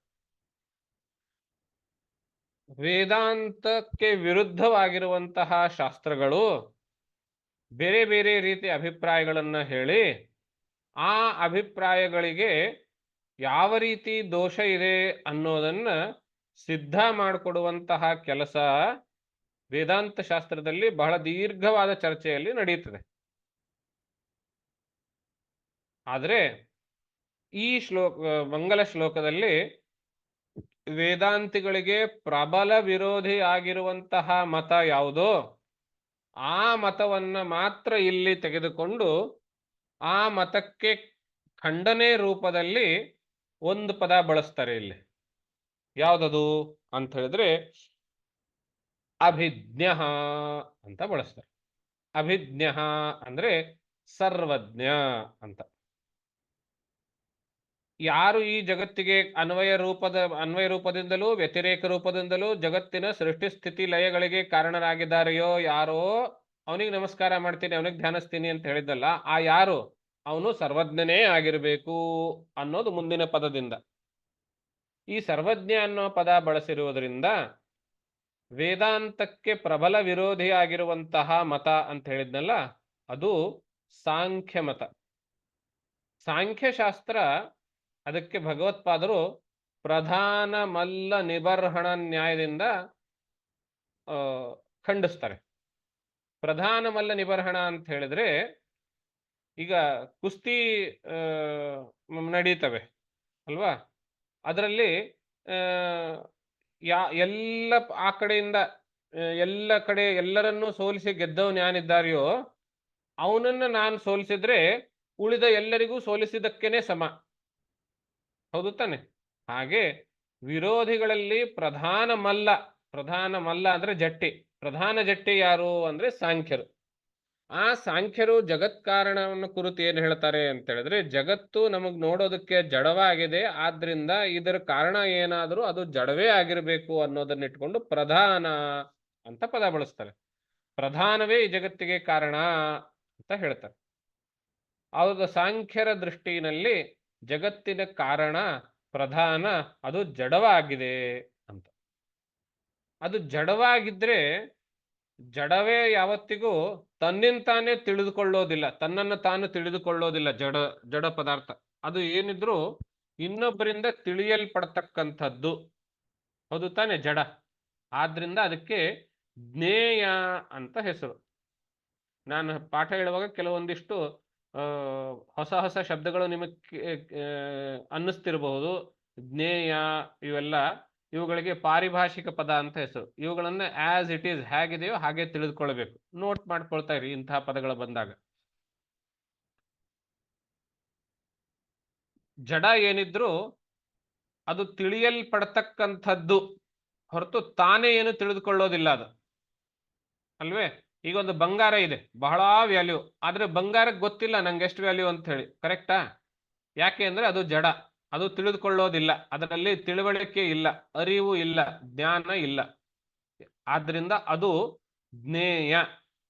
ವೇದಾಂತಕ್ಕೆ ವಿರುದ್ಧವಾಗಿರುವಂತಹ ಶಾಸ್ತ್ರಗಳು ಬೇರೆ ಬೇರೆ ರೀತಿಯ ಅಭಿಪ್ರಾಯಗಳನ್ನು ಹೇಳಿ ಆ ಅಭಿಪ್ರಾಯಗಳಿಗೆ ಯಾವ ರೀತಿ ದೋಷ ಇದೆ ಅನ್ನೋದನ್ನ ಸಿದ್ಧ ಮಾಡಿಕೊಡುವಂತಹ ಕೆಲಸ ವೇದಾಂತ ಶಾಸ್ತ್ರದಲ್ಲಿ ಬಹಳ ದೀರ್ಘವಾದ ಚರ್ಚೆಯಲ್ಲಿ ನಡೆಯುತ್ತದೆ. ಆದರೆ ಈ ಮಂಗಲ ಶ್ಲೋಕದಲ್ಲಿ ವೇದಾಂತಿಗಳಿಗೆ ಪ್ರಬಲ ವಿರೋಧಿ ಆಗಿರುವಂತಹ ಮತ ಯಾವುದೋ ಆ ಮತವನ್ನ ಮಾತ್ರ ಇಲ್ಲಿ ತೆಗೆದುಕೊಂಡು ಆ ಮತಕ್ಕೆ ಖಂಡನೆ ರೂಪದಲ್ಲಿ ಒಂದು ಪದ ಬಳಸ್ತಾರೆ. ಇಲ್ಲಿ ಯಾವುದದು ಅಂತ ಹೇಳಿದ್ರೆ ಅಭಿಜ್ಞ ಅಂತ ಬಳಸ್ತಾರೆ. ಅಭಿಜ್ಞ ಅಂದ್ರೆ ಸರ್ವಜ್ಞ ಅಂತ. ಯಾರು ಈ ಜಗತ್ತಿಗೆ ಅನ್ವಯ ರೂಪದಿಂದಲೂ ವ್ಯತಿರೇಕ ರೂಪದಿಂದಲೂ ಜಗತ್ತಿನ ಸೃಷ್ಟಿ ಸ್ಥಿತಿ ಲಯಗಳಿಗೆ ಕಾರಣರಾಗಿದ್ದಾರೆಯೋ ಯಾರೋ ಅವನಿಗೆ ನಮಸ್ಕಾರ ಮಾಡ್ತೀನಿ, ಅವನಿಗೆ ಧ್ಯಾನಿಸ್ತೀನಿ ಅಂತ ಹೇಳಿದ್ದಲ್ಲ, ಆ ಯಾರು ಅವನು ಸರ್ವಜ್ಞನೇ ಆಗಿರಬೇಕು ಅನ್ನೋದು ಮುಂದಿನ ಪದದಿಂದ. ಈ ಸರ್ವಜ್ಞ ಅನ್ನೋ ಪದ ಬಳಸಿರುವುದರಿಂದ ವೇದಾಂತಕ್ಕೆ ಪ್ರಬಲ ವಿರೋಧಿಯಾಗಿರುವಂತಹ ಮತ ಅಂತ ಹೇಳಿದ್ನಲ್ಲ, ಅದು ಸಾಂಖ್ಯ ಮತ. ಸಾಂಖ್ಯಶಾಸ್ತ್ರ ಅದಕ್ಕೆ ಭಗವತ್ಪಾದರು ಪ್ರಧಾನ ಮಲ್ಲ ನಿಬರ್ಹಣ ನ್ಯಾಯದಿಂದ ಖಂಡಿಸ್ತಾರೆ. ಪ್ರಧಾನ ಮಲ್ಲ ನಿಬರ್ಹಣ ಅಂತ ಹೇಳಿದ್ರೆ, ಈಗ ಕುಸ್ತಿ ನಡೀತವೆ ಅಲ್ವಾ, ಅದರಲ್ಲಿ ಎಲ್ಲ ಆ ಕಡೆಯಿಂದ ಎಲ್ಲ ಕಡೆ ಎಲ್ಲರನ್ನೂ ಸೋಲಿಸಿ ಗೆದ್ದವನು ಯಾನಿದ್ದಾರೆಯೋ ಅವನನ್ನು ನಾನು ಸೋಲಿಸಿದ್ರೆ ಉಳಿದ ಎಲ್ಲರಿಗೂ ಸೋಲಿಸಿದಕ್ಕೇನೆ ಸಮ. ಹೌದು ತಾನೆ? ಹಾಗೆ ವಿರೋಧಿಗಳಲ್ಲಿ ಪ್ರಧಾನ ಮಲ್ಲ ಅಂದ್ರೆ ಜಟ್ಟಿ. ಪ್ರಧಾನ ಜಟ್ಟಿ ಯಾರು ಅಂದ್ರೆ ಸಾಂಖ್ಯರು. ಆ ಸಾಂಖ್ಯರು ಜಗತ್ ಕಾರಣವನ್ನು ಕುರಿತು ಏನು ಹೇಳ್ತಾರೆ ಅಂತ ಹೇಳಿದ್ರೆ, ಜಗತ್ತು ನಮಗ್ ನೋಡೋದಕ್ಕೆ ಜಡವಾಗಿದೆ, ಆದ್ರಿಂದ ಇದರ ಕಾರಣ ಏನಾದರೂ ಅದು ಜಡವೇ ಆಗಿರಬೇಕು ಅನ್ನೋದನ್ನ ಇಟ್ಕೊಂಡು ಪ್ರಧಾನ ಅಂತ ಪದ ಬಳಸ್ತಾರೆ. ಪ್ರಧಾನವೇ ಈ ಜಗತ್ತಿಗೆ ಕಾರಣ ಅಂತ ಹೇಳ್ತಾರೆ. ಅವ್ರ ಸಾಂಖ್ಯರ ದೃಷ್ಟಿನಲ್ಲಿ ಜಗತ್ತಿನ ಕಾರಣ ಪ್ರಧಾನ ಅದು ಜಡವಾಗಿದೆ ಅಂತ. ಅದು ಜಡವಾಗಿದ್ರೆ ಜಡವೇ ಯಾವತ್ತಿಗೂ ತನ್ನಿಂತಾನೇ ತಿಳಿದುಕೊಳ್ಳೋದಿಲ್ಲ, ತನ್ನನ್ನು ತಾನು ತಿಳಿದುಕೊಳ್ಳೋದಿಲ್ಲ. ಜಡ ಪದಾರ್ಥ ಅದು ಏನಿದ್ರು ಇನ್ನೊಬ್ಬರಿಂದ ತಿಳಿಯಲ್ಪಡ್ತಕ್ಕಂಥದ್ದು. ಹೌದು ತಾನೆ? ಜಡ. ಆದ್ರಿಂದ ಅದಕ್ಕೆ ಜ್ಞೇಯ ಅಂತ ಹೆಸರು. ನಾನು ಪಾಠ ಹೇಳುವಾಗ ಕೆಲವೊಂದಿಷ್ಟು ಹೊಸ ಹೊಸ ಶಬ್ದಗಳು ನಿಮಗೆ ಅನ್ನಿಸ್ತಿರಬಹುದು. ಜ್ಞೇಯ ಇವುಗಳಿಗೆ ಪಾರಿಭಾಷಿಕ ಪದ ಅಂತ ಹೆಸರು. ಇವುಗಳನ್ನ ಆಸ್ ಇಟ್ ಈಸ್ ಹೇಗಿದೆಯೋ ಹಾಗೆ ತಿಳಿದುಕೊಳ್ಬೇಕು. ನೋಟ್ ಮಾಡ್ಕೊಳ್ತಾ ಇರಿ ಇಂತಹ ಪದಗಳು ಬಂದಾಗ. ಜಡ ಏನಿದ್ರು ಅದು ತಿಳಿಯಲ್ಪಡ್ತಕ್ಕಂಥದ್ದು ಹೊರತು ತಾನೇ ಏನು ತಿಳಿದುಕೊಳ್ಳೋದಿಲ್ಲ ಅದು, ಅಲ್ವೇ? ಈಗ ಒಂದು ಬಂಗಾರ ಇದೆ, ಬಹಳ ವ್ಯಾಲ್ಯೂ, ಆದ್ರೆ ಬಂಗಾರಕ್ಕೆ ಗೊತ್ತಿಲ್ಲ ನಂಗೆ ಎಷ್ಟು ವ್ಯಾಲ್ಯೂ ಅಂತ ಹೇಳಿ. ಕರೆಕ್ಟಾ? ಯಾಕೆ ಅಂದ್ರೆ ಅದು ಜಡ, ಅದು ತಿಳಿದುಕೊಳ್ಳೋದಿಲ್ಲ, ಅದರಲ್ಲಿ ತಿಳುವಳಿಕೆ ಇಲ್ಲ, ಅರಿವು ಇಲ್ಲ, ಜ್ಞಾನ ಇಲ್ಲ. ಆದ್ರಿಂದ ಅದು ಜ್ಞೇಯ,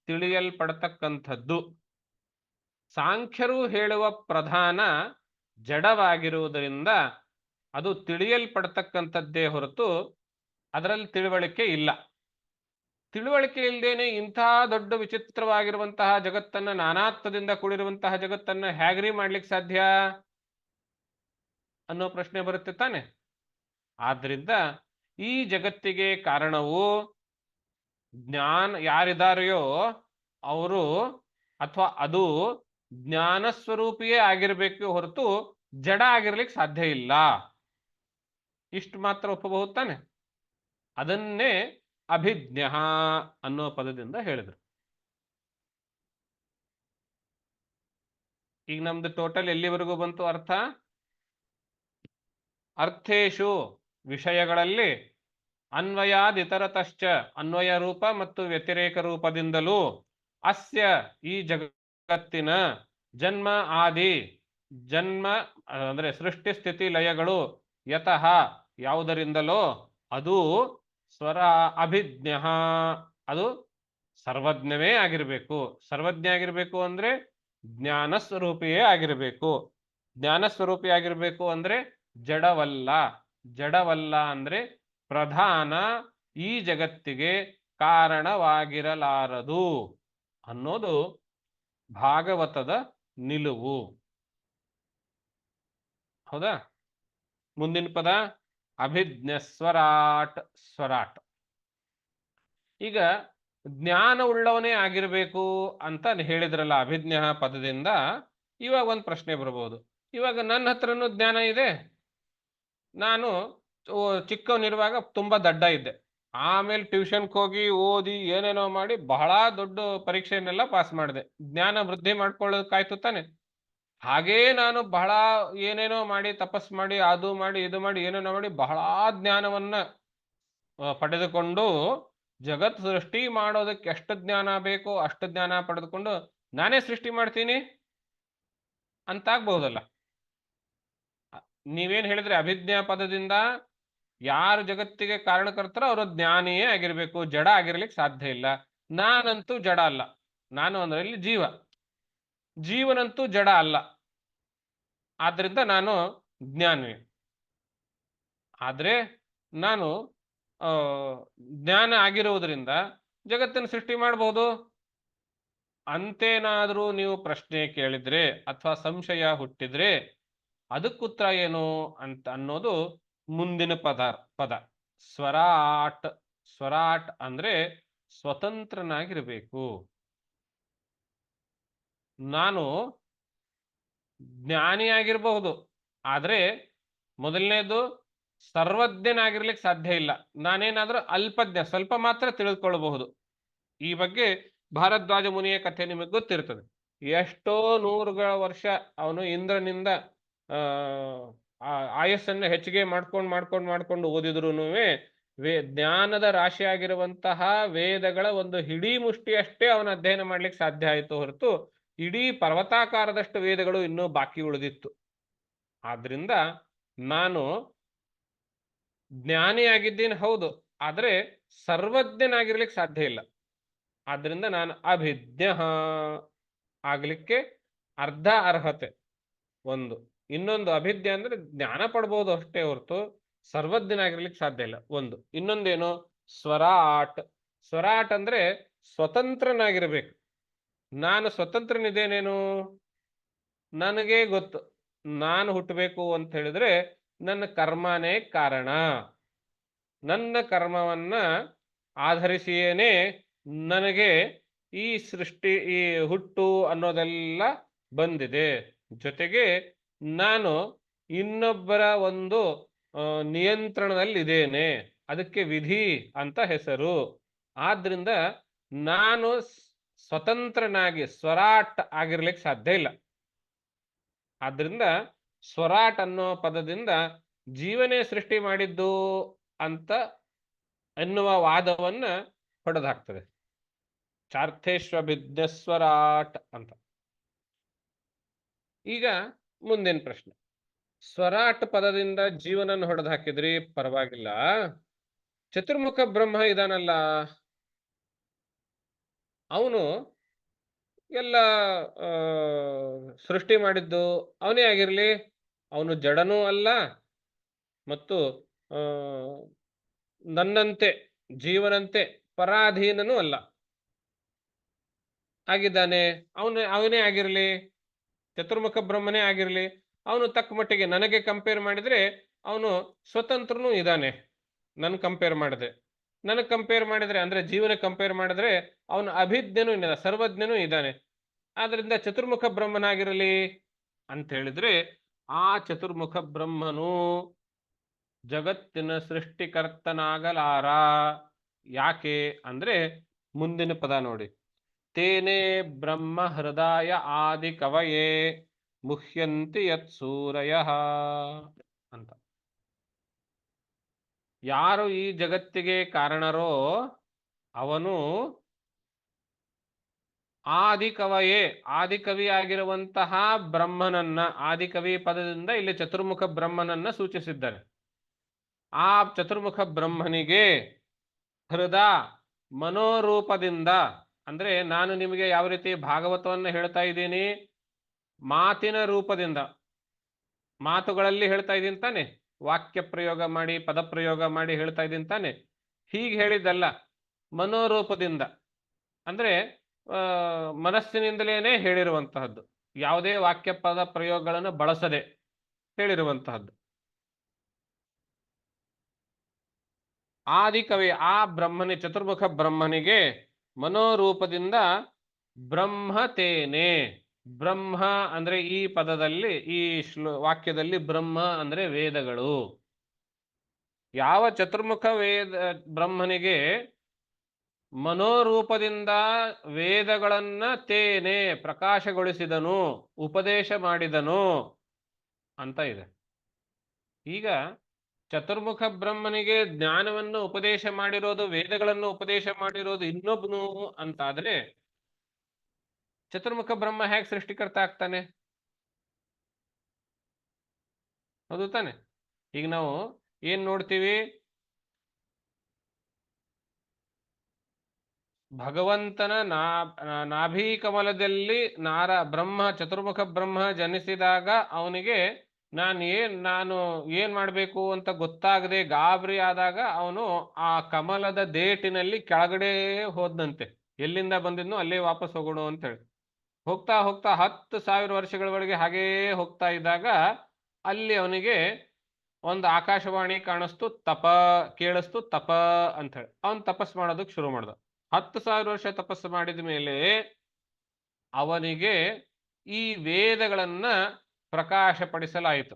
ತಿಳಿಯಲ್ಪಡ್ತಕ್ಕಂಥದ್ದು. ಸಾಂಖ್ಯರು ಹೇಳುವ ಪ್ರಧಾನ ಜಡವಾಗಿರುವುದರಿಂದ ಅದು ತಿಳಿಯಲ್ಪಡ್ತಕ್ಕಂಥದ್ದೇ ಹೊರತು ಅದರಲ್ಲಿ ತಿಳುವಳಿಕೆ ಇಲ್ಲ. ತಿಳುವಳಿಕೆ ಇಲ್ಲದೇನೆ ಇಂತಹ ದೊಡ್ಡ ವಿಚಿತ್ರವಾಗಿರುವಂತಹ ಜಗತ್ತನ್ನ, ನಾನಾತ್ವದಿಂದ ಕೂಡಿರುವಂತಹ ಜಗತ್ತನ್ನ ಹೇಗ್ರಿ ಮಾಡ್ಲಿಕ್ಕೆ ಸಾಧ್ಯ ಅನ್ನೋ ಪ್ರಶ್ನೆ ಬರುತ್ತೆ ತಾನೆ. ಆದ್ರಿಂದ ಈ ಜಗತ್ತಿಗೆ ಕಾರಣವು ಯಾರಿದಾರೆಯೋ ಅವರು ಅಥವಾ ಅದು ಜ್ಞಾನ ಸ್ವರೂಪಿಯೇ ಆಗಿರ್ಬೇಕು ಹೊರತು ಜಡ ಆಗಿರ್ಲಿಕ್ಕೆ ಸಾಧ್ಯ ಇಲ್ಲ. ಇಷ್ಟು ಮಾತ್ರ ಒಪ್ಪಬಹುದು ತಾನೆ? ಅದನ್ನೇ ಅಭಿಜ್ಞ ಅನ್ನೋ ಪದದಿಂದ ಹೇಳಿದ್ರು. ಈಗ ನಮ್ದು ಟೋಟಲ್ ಎಲ್ಲಿವರೆಗೂ ಬಂತು ಅರ್ಥ? ಅರ್ಥೇಶು ವಿಷಯಗಳಲ್ಲಿ ಅನ್ವಯಾದಿತರತಶ್ಚ ಅನ್ವಯ ರೂಪ ಮತ್ತು ವ್ಯತಿರೇಕ ರೂಪದಿಂದಲೂ ಅಸ್ಯ ಈ ಜಗತ್ತಿನ ಜನ್ಮ ಆದಿ ಜನ್ಮ ಅಂದ್ರೆ ಸೃಷ್ಟಿ ಸ್ಥಿತಿ ಲಯಗಳು ಯತಃ ಯಾವುದರಿಂದಲೋ ಅದು ಸ್ವರ ಅಭಿಜ್ಞ ಅದು ಸರ್ವಜ್ಞವೇ ಆಗಿರಬೇಕು. ಸರ್ವಜ್ಞ ಆಗಿರಬೇಕು ಅಂದ್ರೆ ಜ್ಞಾನ ಸ್ವರೂಪಿಯೇ ಆಗಿರಬೇಕು. ಜ್ಞಾನ ಸ್ವರೂಪಿ ಆಗಿರಬೇಕು ಅಂದ್ರೆ ಜಡವಲ್ಲ. ಜಡವಲ್ಲ ಅಂದ್ರೆ ಪ್ರಧಾನ ಈ ಜಗತ್ತಿಗೆ ಕಾರಣವಾಗಿರಲಾರದು ಅನ್ನೋದು ಭಾಗವತದ ನಿಲುವು. ಹೌದಾ? ಮುಂದಿನ ಪದ ಅಭಿಜ್ಞ ಸ್ವರಾಟ್. ಸ್ವರಾಟ್ ಈಗ ಜ್ಞಾನ ಉಳ್ಳವನೇ ಆಗಿರಬೇಕು ಅಂತ ಹೇಳಿದ್ರಲ್ಲ ಅಭಿಜ್ಞ ಪದದಿಂದ. ಇವಾಗ ಒಂದು ಪ್ರಶ್ನೆ ಬರಬಹುದು. ಇವಾಗ ನನ್ನ ಹತ್ರನೂ ಜ್ಞಾನ ಇದೆ. ನಾನು ಚಿಕ್ಕವನಿರುವಾಗ ತುಂಬಾ ದಡ್ಡ ಇದ್ದೆ. ಆಮೇಲೆ ಟ್ಯೂಷನ್ಗೆ ಹೋಗಿ ಓದಿ ಏನೇನೋ ಮಾಡಿ ಬಹಳ ದೊಡ್ಡ ಪರೀಕ್ಷೆಯನ್ನೆಲ್ಲ ಪಾಸ್ ಮಾಡಿದೆ. ಜ್ಞಾನ ವೃದ್ಧಿ ಮಾಡ್ಕೊಳ್ಳೋದಕ್ಕಾಯ್ತು ತಾನೆ? ಹಾಗೇ ನಾನು ಬಹಳ ಏನೇನೋ ಮಾಡಿ ತಪಸ್ ಮಾಡಿ ಅದು ಮಾಡಿ ಇದು ಮಾಡಿ ಏನೇನೋ ಮಾಡಿ ಬಹಳ ಜ್ಞಾನವನ್ನ ಪಡೆದುಕೊಂಡು ಜಗತ್ ಸೃಷ್ಟಿ ಮಾಡೋದಕ್ಕೆ ಎಷ್ಟು ಜ್ಞಾನ ಬೇಕೋ ಅಷ್ಟು ಜ್ಞಾನ ಪಡೆದುಕೊಂಡು ನಾನೇ ಸೃಷ್ಟಿ ಮಾಡ್ತೀನಿ ಅಂತಾಗ್ಬಹುದಲ್ಲ. ನೀವೇನ್ ಹೇಳಿದ್ರೆ ಅಭಿಜ್ಞಾ ಪದದಿಂದ ಯಾರು ಜಗತ್ತಿಗೆ ಕಾರಣಕರ್ತರೋ ಅವರು ಜ್ಞಾನಿಯೇ ಆಗಿರ್ಬೇಕು, ಜಡ ಆಗಿರ್ಲಿಕ್ಕೆ ಸಾಧ್ಯ ಇಲ್ಲ. ನಾನಂತೂ ಜಡ ಅಲ್ಲ. ನಾನು ಅಂದ್ರೆ ಇಲ್ಲಿ ಜೀವ, ಜೀವನಂತೂ ಜಡ ಅಲ್ಲ. ಆದ್ರಿಂದ ನಾನು ಜ್ಞಾನಿ. ಆದ್ರೆ ನಾನು ಜ್ಞಾನ ಆಗಿರುವುದರಿಂದ ಜಗತ್ತನ್ನು ಸೃಷ್ಟಿ ಮಾಡಬಹುದು ಅಂತೇನಾದ್ರೂ ನೀವು ಪ್ರಶ್ನೆ ಕೇಳಿದ್ರೆ ಅಥವಾ ಸಂಶಯ ಹುಟ್ಟಿದ್ರೆ ಅದಕ್ಕುತ್ತರ ಏನು ಅಂತ ಅನ್ನೋದು ಮುಂದಿನ ಪದ ಸ್ವರಾಟ್. ಸ್ವರಾಟ್ ಅಂದ್ರೆ ಸ್ವತಂತ್ರನಾಗಿರ್ಬೇಕು. ನಾನು ಜ್ಞಾನಿಯಾಗಿರಬಹುದು, ಆದ್ರೆ ಮೊದಲನೇದು ಸರ್ವಜ್ಞನಾಗಿರ್ಲಿಕ್ಕೆ ಸಾಧ್ಯ ಇಲ್ಲ. ನಾನೇನಾದ್ರೂ ಅಲ್ಪಜ್ಞ, ಸ್ವಲ್ಪ ಮಾತ್ರ ತಿಳಿದುಕೊಳ್ಳಬಹುದು. ಈ ಬಗ್ಗೆ ಭಾರದ್ವಾಜ ಮುನಿಯ ಕಥೆ ನಿಮಗೆ ಗೊತ್ತಿರ್ತದೆ. ಎಷ್ಟೋ ನೂರುಗಳ ವರ್ಷ ಅವನು ಇಂದ್ರನಿಂದ ಆಯಸ್ಸನ್ನು ಹೆಚ್ಚಿಗೆ ಮಾಡ್ಕೊಂಡು ಓದಿದ್ರು ಜ್ಞಾನದ ರಾಶಿಯಾಗಿರುವಂತಹ ವೇದಗಳ ಒಂದು ಹಿಡೀ ಮುಷ್ಟಿಯಷ್ಟೇ ಅವನ ಅಧ್ಯಯನ ಮಾಡ್ಲಿಕ್ಕೆ ಸಾಧ್ಯ ಆಯಿತು ಹೊರತು ಇಡೀ ಪರ್ವತಾಕಾರದಷ್ಟು ವೇದಗಳು ಇನ್ನೂ ಬಾಕಿ ಉಳಿದಿತ್ತು. ಆದ್ರಿಂದ ನಾನು ಜ್ಞಾನಿಯಾಗಿದ್ದೀನಿ ಹೌದು, ಆದ್ರೆ ಸರ್ವಜ್ಞನಾಗಿರ್ಲಿಕ್ಕೆ ಸಾಧ್ಯ ಇಲ್ಲ. ಆದ್ರಿಂದ ನಾನು ಅಭಿಜ್ಞ ಆಗ್ಲಿಕ್ಕೆ ಅರ್ಧ ಅರ್ಹತೆ ಒಂದು. ಇನ್ನೊಂದು ಅಭಿಜ್ಞ ಅಂದ್ರೆ ಜ್ಞಾನ ಪಡ್ಬೋದು ಅಷ್ಟೇ ಹೊರತು ಸರ್ವಜ್ಞನಾಗಿರ್ಲಿಕ್ಕೆ ಸಾಧ್ಯ ಇಲ್ಲ ಒಂದು. ಇನ್ನೊಂದೇನು ಸ್ವರಾಟ್. ಸ್ವರಾಟ್ ಅಂದ್ರೆ ಸ್ವತಂತ್ರನಾಗಿರ್ಬೇಕು. ನಾನು ಸ್ವತಂತ್ರನಿದ್ದೇನೇನು? ನನಗೆ ಗೊತ್ತು ನಾನು ಹುಟ್ಟಬೇಕು ಅಂತ ಹೇಳಿದ್ರೆ ನನ್ನ ಕರ್ಮನೇ ಕಾರಣ. ನನ್ನ ಕರ್ಮವನ್ನ ಆಧರಿಸಿಯೇನೆ ನನಗೆ ಈ ಸೃಷ್ಟಿ, ಈ ಹುಟ್ಟು ಅನ್ನೋದೆಲ್ಲ ಬಂದಿದೆ. ಜೊತೆಗೆ ನಾನು ಇನ್ನೊಬ್ಬರ ಒಂದು ನಿಯಂತ್ರಣದಲ್ಲಿದ್ದೇನೆ, ಅದಕ್ಕೆ ವಿಧಿ ಅಂತ ಹೆಸರು. ಆದ್ರಿಂದ ನಾನು ಸ್ವತಂತ್ರನಾಗಿ ಸ್ವರಾಟ್ ಆಗಿರ್ಲಿಕ್ಕೆ ಸಾಧ್ಯ ಇಲ್ಲ. ಆದ್ರಿಂದ ಸ್ವರಾಟ್ ಅನ್ನೋ ಪದದಿಂದ ಜೀವನೇ ಸೃಷ್ಟಿ ಮಾಡಿದ್ದು ಅಂತ ಎನ್ನುವ ವಾದವನ್ನ ಹೊಡೆದಾಕ್ತದೆ. ಚಾರ್ಥೇಶ್ವಭಿಜ್ಞಸ್ವರಾಟ್ ಅಂತ. ಈಗ ಮುಂದಿನ ಪ್ರಶ್ನೆ, ಸ್ವರಾಟ್ ಪದದಿಂದ ಜೀವನನ್ನು ಹೊಡೆದು ಹಾಕಿದ್ರಿ, ಪರವಾಗಿಲ್ಲ. ಚತುರ್ಮುಖ ಬ್ರಹ್ಮ ಇದಾನಲ್ಲ, ಅವನು ಎಲ್ಲ ಸೃಷ್ಟಿ ಮಾಡಿದ್ದು ಅವನೇ ಆಗಿರ್ಲಿ, ಅವನು ಜಡನೂ ಅಲ್ಲ ಮತ್ತು ನನ್ನಂತೆ ಜೀವನಂತೆ ಪರಾಧೀನನೂ ಅಲ್ಲ ಆಗಿದ್ದಾನೆ. ಅವನೇ ಆಗಿರ್ಲಿ, ಚತುರ್ಮುಖ ಬ್ರಹ್ಮನೇ ಆಗಿರ್ಲಿ, ಅವನು ತಕ್ಕ ಮಟ್ಟಿಗೆ ನನಗೆ ಕಂಪೇರ್ ಮಾಡಿದ್ರೆ ಅವನು ಸ್ವತಂತ್ರನೂ ಇದ್ದಾನೆ. ನನಗೆ ಕಂಪೇರ್ ಮಾಡಿದ್ರೆ ಅಂದ್ರೆ ಜೀವನ ಕಂಪೇರ್ ಮಾಡಿದ್ರೆ ಅವನು ಅಭಿಜ್ಞನೂ ಇದ್ದಾನೆ, ಸರ್ವಜ್ಞನೂ ಇದ್ದಾನೆ. ಆದ್ರಿಂದ ಚತುರ್ಮುಖ ಬ್ರಹ್ಮನಾಗಿರಲಿ ಅಂತ ಹೇಳಿದ್ರೆ ಆ ಚತುರ್ಮುಖ ಬ್ರಹ್ಮನು ಜಗತ್ತಿನ ಸೃಷ್ಟಿಕರ್ತನಾಗಲಾರ. ಯಾಕೆ ಅಂದ್ರೆ ಮುಂದಿನ ಪದ ನೋಡಿ, ತೇನೇ ಬ್ರಹ್ಮ ಹೃದಯ ಆದಿ ಕವಯೇ ಮುಹ್ಯಂತಿ ಯತ್ ಸೂರಯ ಅಂತ. ಯಾರು ಈ ಜಗತ್ತಿಗೆ ಕಾರಣರೋ ಅವನು ಆದಿಕವಯೇ, ಆದಿಕವಿಯಾಗಿರುವಂತಹ ಬ್ರಹ್ಮನನ್ನ, ಆದಿಕವಿ ಪದದಿಂದ ಇಲ್ಲಿ ಚತುರ್ಮುಖ ಬ್ರಹ್ಮನನ್ನ ಸೂಚಿಸಿದ್ದಾರೆ. ಆ ಚತುರ್ಮುಖ ಬ್ರಹ್ಮನಿಗೆ ಹೃದ ಮನೋರೂಪದಿಂದ, ಅಂದ್ರೆ ನಾನು ನಿಮಗೆ ಯಾವ ರೀತಿ ಭಾಗವತವನ್ನು ಹೇಳ್ತಾ ಇದ್ದೀನಿ, ಮಾತಿನ ರೂಪದಿಂದ, ಮಾತುಗಳಲ್ಲಿ ಹೇಳ್ತಾ ಇದ್ದೀನಿ ತಾನೆ, ವಾಕ್ಯ ಪ್ರಯೋಗ ಮಾಡಿ ಪದ ಪ್ರಯೋಗ ಮಾಡಿ ಹೇಳ್ತಾ ಇದ್ದೀನಿ ತಾನೆ, ಹೀಗೆ ಹೇಳಿದ್ದಲ್ಲ, ಮನೋರೂಪದಿಂದ ಅಂದ್ರೆ ಮನಸ್ಸಿನಿಂದಲೇನೆ ಹೇಳಿರುವಂತಹದ್ದು, ಯಾವುದೇ ವಾಕ್ಯ ಪದ ಪ್ರಯೋಗಗಳನ್ನು ಬಳಸದೆ ಹೇಳಿರುವಂತಹದ್ದು. ಆದಿಕವಿ ಆ ಬ್ರಹ್ಮನಿ, ಚತುರ್ಮುಖ ಬ್ರಹ್ಮನಿಗೆ ಮನೋರೂಪದಿಂದ ಬ್ರಹ್ಮತೇನೆ, ಬ್ರಹ್ಮ ಅಂದ್ರೆ ಈ ಪದದಲ್ಲಿ, ಈ ವಾಕ್ಯದಲ್ಲಿ ಬ್ರಹ್ಮ ಅಂದ್ರೆ ವೇದಗಳು. ಯಾವ ಚತುರ್ಮುಖ ಬ್ರಹ್ಮನಿಗೆ ಮನೋರೂಪದಿಂದ ವೇದಗಳನ್ನ ತೇನೆ ಪ್ರಕಾಶಗೊಳಿಸಿದನು, ಉಪದೇಶ ಮಾಡಿದನು ಅಂತ ಇದೆ. ಈಗ ಚತುರ್ಮುಖ ಬ್ರಹ್ಮನಿಗೆ ಜ್ಞಾನವನ್ನು ಉಪದೇಶ ಮಾಡಿರೋದು, ವೇದಗಳನ್ನು ಉಪದೇಶ ಮಾಡಿರೋದು ಇನ್ನೊಬ್ಬನು ಅಂತಾದ್ರೆ ಚತುರ್ಮುಖ ಬ್ರಹ್ಮ ಹೇಗೆ ಸೃಷ್ಟಿಕರ್ತ ಆಗ್ತಾನೆ? ಹೌದು ತಾನೆ? ಈಗ ನಾವು ಏನ್ ನೋಡ್ತೀವಿ, ಭಗವಂತನ ನಾಭಿ ಕಮಲದಲ್ಲಿ ಬ್ರಹ್ಮ, ಚತುರ್ಮುಖ ಬ್ರಹ್ಮ ಜನಿಸಿದಾಗ ಅವನಿಗೆ ನಾನು ಏನ್ ಮಾಡ್ಬೇಕು ಅಂತ ಗೊತ್ತಾಗದೆ ಗಾಬರಿ ಆದಾಗ ಅವನು ಆ ಕಮಲದ ದೇಟಿನಲ್ಲಿ ಕೆಳಗಡೆ ಹೋದಂತೆ, ಎಲ್ಲಿಂದ ಬಂದಿದ್ನೋ ಅಲ್ಲೇ ವಾಪಸ್ ಹೋಗೋಣ ಅಂತ ಹೇಳಿ ಹೋಗ್ತಾ ಹೋಗ್ತಾ 10,000 ವರ್ಷಗಳವರೆಗೆ ಹಾಗೇ ಹೋಗ್ತಾ ಇದ್ದಾಗ ಅಲ್ಲಿ ಅವನಿಗೆ ಒಂದು ಆಕಾಶವಾಣಿ ಕೇಳಿಸ್ತು ತಪ ಅಂತ ಹೇಳಿ ಅವನ್ ತಪಸ್ ಮಾಡೋದಕ್ಕೆ ಶುರು ಮಾಡ್ದ. 10,000 ವರ್ಷ ತಪಸ್ಸು ಮಾಡಿದ ಮೇಲೆ ಅವನಿಗೆ ಈ ವೇದಗಳನ್ನ ಪ್ರಕಾಶಪಡಿಸಲಾಯಿತು.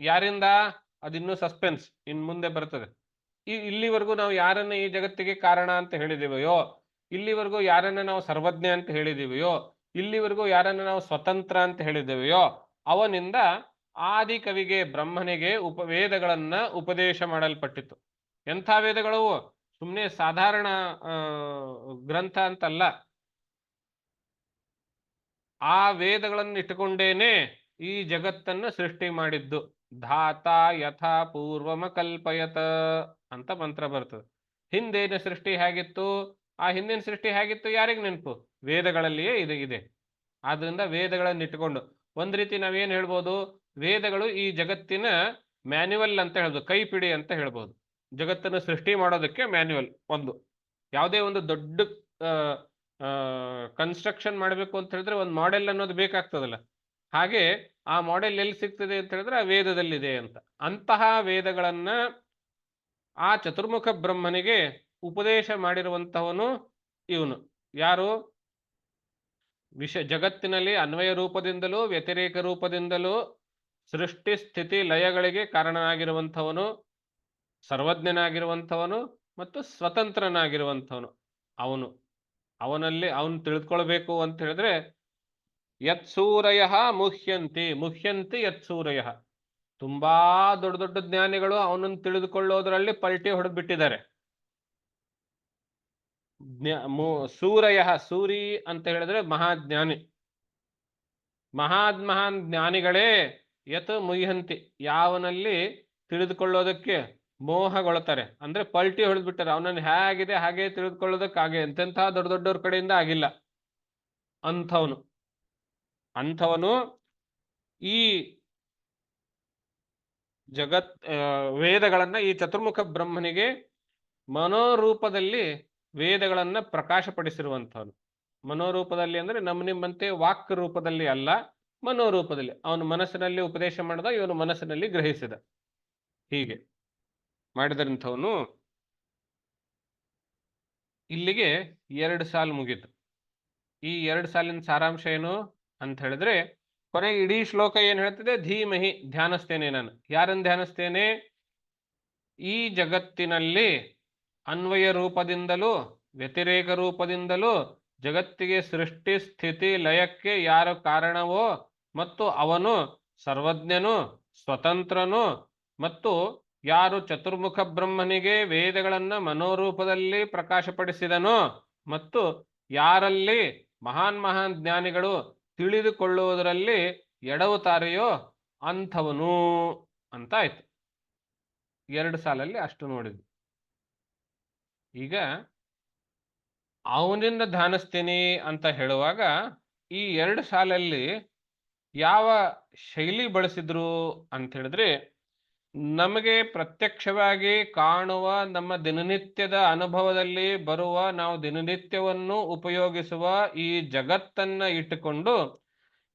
ಯಾರಿಂದ? ಅದಿನ್ನೂ ಸಸ್ಪೆನ್ಸ್, ಇನ್ ಮುಂದೆ ಬರ್ತದೆ. ಇಲ್ಲಿವರೆಗೂ ನಾವು ಯಾರನ್ನ ಈ ಜಗತ್ತಿಗೆ ಕಾರಣ ಅಂತ ಹೇಳಿದೀವೋ, ಇಲ್ಲಿವರೆಗೂ ಯಾರನ್ನ ನಾವು ಸರ್ವಜ್ಞ ಅಂತ ಹೇಳಿದೀವೋ, ಇಲ್ಲಿವರೆಗೂ ಯಾರನ್ನ ನಾವು ಸ್ವತಂತ್ರ ಅಂತ ಹೇಳಿದ್ದೇವೆಯೋ ಅವನಿಂದ ಆದಿಕವಿಗೆ ಬ್ರಹ್ಮನಿಗೆ ವೇದಗಳನ್ನ ಉಪದೇಶ ಮಾಡಲ್ಪಟ್ಟಿತ್ತು. ಎಂಥ ವೇದಗಳು? ಸುಮ್ಮನೆ ಸಾಧಾರಣ ಗ್ರಂಥ ಅಂತಲ್ಲ, ಆ ವೇದಗಳನ್ನು ಇಟ್ಟುಕೊಂಡೇನೆ ಈ ಜಗತ್ತನ್ನು ಸೃಷ್ಟಿ ಮಾಡಿದ್ದು. ಧಾತ ಯಥಾ ಪೂರ್ವಮ ಕಲ್ಪಯತ ಅಂತ ಮಂತ್ರ ಬರ್ತದೆ. ಹಿಂದೇನ ಸೃಷ್ಟಿ ಹೇಗಿತ್ತು, ಆ ಹಿಂದಿನ ಸೃಷ್ಟಿ ಹೇಗಿತ್ತು ಯಾರಿಗೆ ನೆನಪು? ವೇದಗಳಲ್ಲಿಯೇ ಇದೆ. ಆದ್ರಿಂದ ವೇದಗಳನ್ನು ಇಟ್ಟುಕೊಂಡು ಒಂದ್ ರೀತಿ ನಾವೇನ್ ಹೇಳ್ಬೋದು, ವೇದಗಳು ಈ ಜಗತ್ತಿನ ಮ್ಯಾನ್ಯುವಲ್ ಅಂತ ಹೇಳ್ಬೋದು, ಕೈಪಿಡಿ ಅಂತ ಹೇಳ್ಬೋದು. ಜಗತ್ತನ್ನು ಸೃಷ್ಟಿ ಮಾಡೋದಕ್ಕೆ ಮ್ಯಾನ್ಯುವಲ್. ಯಾವುದೇ ಒಂದು ದೊಡ್ಡ ಕನ್ಸ್ಟ್ರಕ್ಷನ್ ಮಾಡಬೇಕು ಅಂತ ಹೇಳಿದ್ರೆ ಒಂದು ಮಾಡೆಲ್ ಅನ್ನೋದು ಬೇಕಾಗ್ತದಲ್ಲ, ಹಾಗೆ ಆ ಮಾಡೆಲ್ ಎಲ್ಲಿ ಸಿಗ್ತದೆ ಅಂತ ಹೇಳಿದ್ರೆ ಆ ವೇದದಲ್ಲಿದೆ ಅಂತ. ಅಂತಹ ವೇದಗಳನ್ನ ಆ ಚತುರ್ಮುಖ ಬ್ರಹ್ಮನಿಗೆ ಉಪದೇಶ ಮಾಡಿರುವಂತಹವನು ಇವನು. ಯಾರು? ಜಗತ್ತಿನಲ್ಲಿ ಅನ್ವಯ ರೂಪದಿಂದಲೂ ವ್ಯತಿರೇಕ ರೂಪದಿಂದಲೂ ಸೃಷ್ಟಿ ಸ್ಥಿತಿ ಲಯಗಳಿಗೆ ಕಾರಣನಾಗಿರುವಂಥವನು, ಸರ್ವಜ್ಞನಾಗಿರುವಂಥವನು ಮತ್ತು ಸ್ವತಂತ್ರನಾಗಿರುವಂಥವನು ಅವನು ತಿಳಿದುಕೊಳ್ಬೇಕು ಅಂತ ಹೇಳಿದ್ರೆ ಯತ್ಸೂರಯ ಮುಹ್ಯಂತಿ ಯತ್ಸೂರಯ. ತುಂಬಾ ದೊಡ್ಡ ದೊಡ್ಡ ಜ್ಞಾನಿಗಳು ಅವನನ್ನು ತಿಳಿದುಕೊಳ್ಳೋದ್ರಲ್ಲಿ ಪಲ್ಟಿ ಹೊಡೆದ್ಬಿಟ್ಟಿದ್ದಾರೆ. ಸೂರಯ, ಸೂರಿ ಅಂತ ಹೇಳಿದ್ರೆ ಮಹಾಜ್ಞಾನಿ. ಮಹಾನ್ ಜ್ಞಾನಿಗಳೇ ಯತ್ ಮುಹ್ಯಂತಿ, ಯಾವನಲ್ಲಿ ತಿಳಿದುಕೊಳ್ಳೋದಕ್ಕೆ ಮೋಹಗೊಳ್ತಾರೆ, ಅಂದ್ರೆ ಪಲ್ಟಿ ಹೊಡೆದ್ಬಿಟ್ಟಾರೆ. ಅವನನ್ನು ಹೇಗಿದೆ ಹಾಗೆ ತಿಳಿದುಕೊಳ್ಳೋದಕ್ಕಾಗೆ ಎಂತೆಂಥ ದೊಡ್ಡ ದೊಡ್ಡವ್ರ ಕಡೆಯಿಂದ ಆಗಿಲ್ಲ. ಅಂಥವನು ಈ ವೇದಗಳನ್ನ, ಈ ಚತುರ್ಮುಖ ಬ್ರಹ್ಮನಿಗೆ ಮನೋರೂಪದಲ್ಲಿ ವೇದಗಳನ್ನ ಪ್ರಕಾಶಪಡಿಸಿರುವಂಥವನು. ಮನೋರೂಪದಲ್ಲಿ ಅಂದ್ರೆ ನಿಮ್ಮಂತೆ ವಾಕ್ ರೂಪದಲ್ಲಿ ಅಲ್ಲ, ಮನೋರೂಪದಲ್ಲಿ ಅವನು ಮನಸ್ಸಿನಲ್ಲಿ ಉಪದೇಶ ಮಾಡಿದ, ಇವನು ಮನಸ್ಸಿನಲ್ಲಿ ಗ್ರಹಿಸಿದ. ಹೀಗೆ ಮಾಡಿದಂಥವನು ಇಲ್ಲಿಗೆ 2 ಸಾಲು ಮುಗೀತು. ಈ 2 ಸಾಲಿನ ಸಾರಾಂಶ ಏನು ಅಂತ ಹೇಳಿದ್ರೆ, ಕೊನೆಗೆ ಇಡೀ ಶ್ಲೋಕ ಏನು ಹೇಳ್ತದೆ? ಧೀಮಹಿ, ಧ್ಯಾನಿಸ್ತೇನೆ ನಾನು. ಯಾರನ್ನು ಧ್ಯಾನಿಸ್ತೇನೆ? ಈ ಜಗತ್ತಿನಲ್ಲಿ ಅನ್ವಯ ರೂಪದಿಂದಲೂ ವ್ಯತಿರೇಕ ರೂಪದಿಂದಲೂ ಜಗತ್ತಿಗೆ ಸೃಷ್ಟಿ ಸ್ಥಿತಿ ಲಯಕ್ಕೆ ಯಾರು ಕಾರಣವೋ ಮತ್ತು ಅವನು ಸರ್ವಜ್ಞನು, ಸ್ವತಂತ್ರನು, ಮತ್ತು ಯಾರು ಚತುರ್ಮುಖ ಬ್ರಹ್ಮನಿಗೆ ವೇದಗಳನ್ನು ಮನೋರೂಪದಲ್ಲಿ ಪ್ರಕಾಶಪಡಿಸಿದನೋ ಮತ್ತು ಯಾರಲ್ಲಿ ಮಹಾನ್ ಮಹಾನ್ ಜ್ಞಾನಿಗಳು ತಿಳಿದುಕೊಳ್ಳುವುದರಲ್ಲಿ ಎಡವುತ್ತಾರೆಯೋ ಅಂಥವನು ಅಂತ ಆಯ್ತು. 2 ಸಾಲಲ್ಲಿ ಅಷ್ಟು ನೋಡಿದ್ವಿ. ಈಗ ಅವನಿಂದ ಧ್ಯಾನಿಸ್ತೀನಿ ಅಂತ ಹೇಳುವಾಗ ಈ 2 ಸಾಲಲ್ಲಿ ಯಾವ ಶೈಲಿ ಬಳಸಿದ್ರು ಅಂತ ಹೇಳಿದ್ರೆ, ನಮಗೆ ಪ್ರತ್ಯಕ್ಷವಾಗಿ ಕಾಣುವ ನಮ್ಮ ದಿನನಿತ್ಯದ ಅನುಭವದಲ್ಲಿ ಬರುವ, ನಾವು ದಿನನಿತ್ಯವನ್ನು ಉಪಯೋಗಿಸುವ ಈ ಜಗತ್ತನ್ನ ಇಟ್ಟುಕೊಂಡು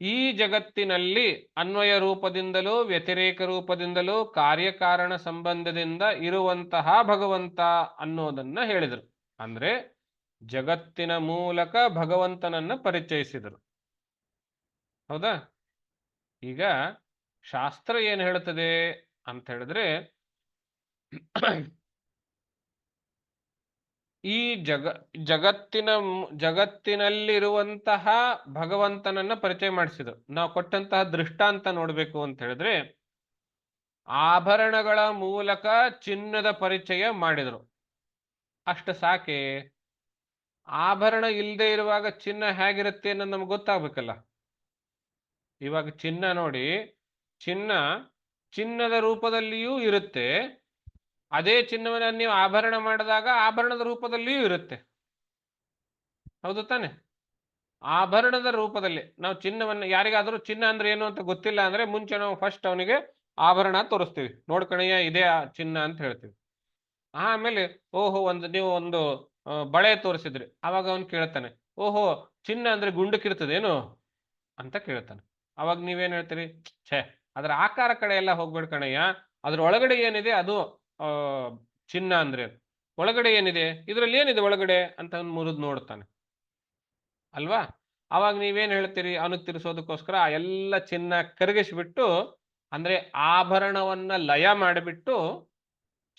ಈ ಜಗತ್ತಿನಲ್ಲಿ ಅನ್ವಯ ರೂಪದಿಂದಲೂ ವ್ಯತಿರೇಕ ರೂಪದಿಂದಲೂ ಕಾರ್ಯಕಾರಣ ಸಂಬಂಧದಿಂದ ಇರುವಂತಹ ಭಗವಂತ ಅನ್ನೋದನ್ನ ಹೇಳಿದರು. ಅಂದ್ರೆ ಜಗತ್ತಿನ ಮೂಲಕ ಭಗವಂತನನ್ನ ಪರಿಚಯಿಸಿದರು. ಹೌದಾ? ಈಗ ಶಾಸ್ತ್ರ ಏನು ಹೇಳುತ್ತದೆ ಅಂತ ಹೇಳಿದ್ರೆ, ಈ ಜಗತ್ತಿನಲ್ಲಿರುವಂತಹ ಭಗವಂತನನ್ನ ಪರಿಚಯ ಮಾಡಿಸಿದ್ರು. ನಾವು ಕೊಟ್ಟಂತಹ ದೃಷ್ಟಾಂತ ನೋಡಬೇಕು ಅಂತ ಹೇಳಿದ್ರೆ, ಆಭರಣಗಳ ಮೂಲಕ ಚಿನ್ನದ ಪರಿಚಯ ಮಾಡಿದರು. ಅಷ್ಟು ಸಾಕೆ? ಆಭರಣ ಇಲ್ಲದೆ ಇರುವಾಗ ಚಿನ್ನ ಹೇಗಿರುತ್ತೆ ಅನ್ನೋದು ನಮ್ಗೆ ಗೊತ್ತಾಗಬೇಕಲ್ಲ. ಇವಾಗ ಚಿನ್ನ ನೋಡಿ, ಚಿನ್ನದ ರೂಪದಲ್ಲಿಯೂ ಇರುತ್ತೆ, ಅದೇ ಚಿನ್ನವನ್ನು ನೀವು ಆಭರಣ ಮಾಡಿದಾಗ ಆಭರಣದ ರೂಪದಲ್ಲಿಯೂ ಇರುತ್ತೆ. ಹೌದು ತಾನೆ? ಆಭರಣದ ರೂಪದಲ್ಲಿ ನಾವು ಚಿನ್ನವನ್ನು, ಯಾರಿಗಾದರೂ ಚಿನ್ನ ಅಂದ್ರೆ ಏನು ಅಂತ ಗೊತ್ತಿಲ್ಲ ಅಂದ್ರೆ ಮುಂಚೆ ನಾವು ಫಸ್ಟ್ ಅವನಿಗೆ ಆಭರಣ ತೋರಿಸ್ತೀವಿ, ನೋಡ್ಕಣಯ್ಯ ಇದೇ ಚಿನ್ನ ಅಂತ ಹೇಳ್ತೀವಿ. ಆಮೇಲೆ ಓಹೋ ನೀವು ಒಂದು ಬಳೆ ತೋರಿಸಿದ್ರಿ, ಅವಾಗ ಅವನು ಕೇಳ್ತಾನೆ, ಓಹೋ ಚಿನ್ನ ಅಂದ್ರೆ ಗುಂಡಕ್ಕಿರ್ತದೇನು ಅಂತ ಕೇಳ್ತಾನೆ. ಅವಾಗ ನೀವೇನು ಹೇಳ್ತೀರಿ? ಛೇ, ಅದರ ಆಕಾರ ಕಡೆ ಎಲ್ಲ ಹೋಗ್ಬೇಡ ಕಣಯ್ಯ, ಅದ್ರ ಒಳಗಡೆ ಏನಿದೆ ಅದು ಚಿನ್ನ ಅಂದ್ರೆ. ಒಳಗಡೆ ಏನಿದೆ, ಇದ್ರಲ್ಲಿ ಏನಿದೆ ಒಳಗಡೆ ಅಂತ ಅವನು ಮುರಿದು ನೋಡ್ತಾನೆ ಅಲ್ವಾ? ಅವಾಗ ನೀವೇನು ಹೇಳ್ತೀರಿ? ಅವನಿಗೆ ತಿರ್ಸೋದಕ್ಕೋಸ್ಕರ ಎಲ್ಲ ಚಿನ್ನ ಕರಗಿಸ್ಬಿಟ್ಟು, ಅಂದ್ರೆ ಆಭರಣವನ್ನ ಲಯ ಮಾಡಿಬಿಟ್ಟು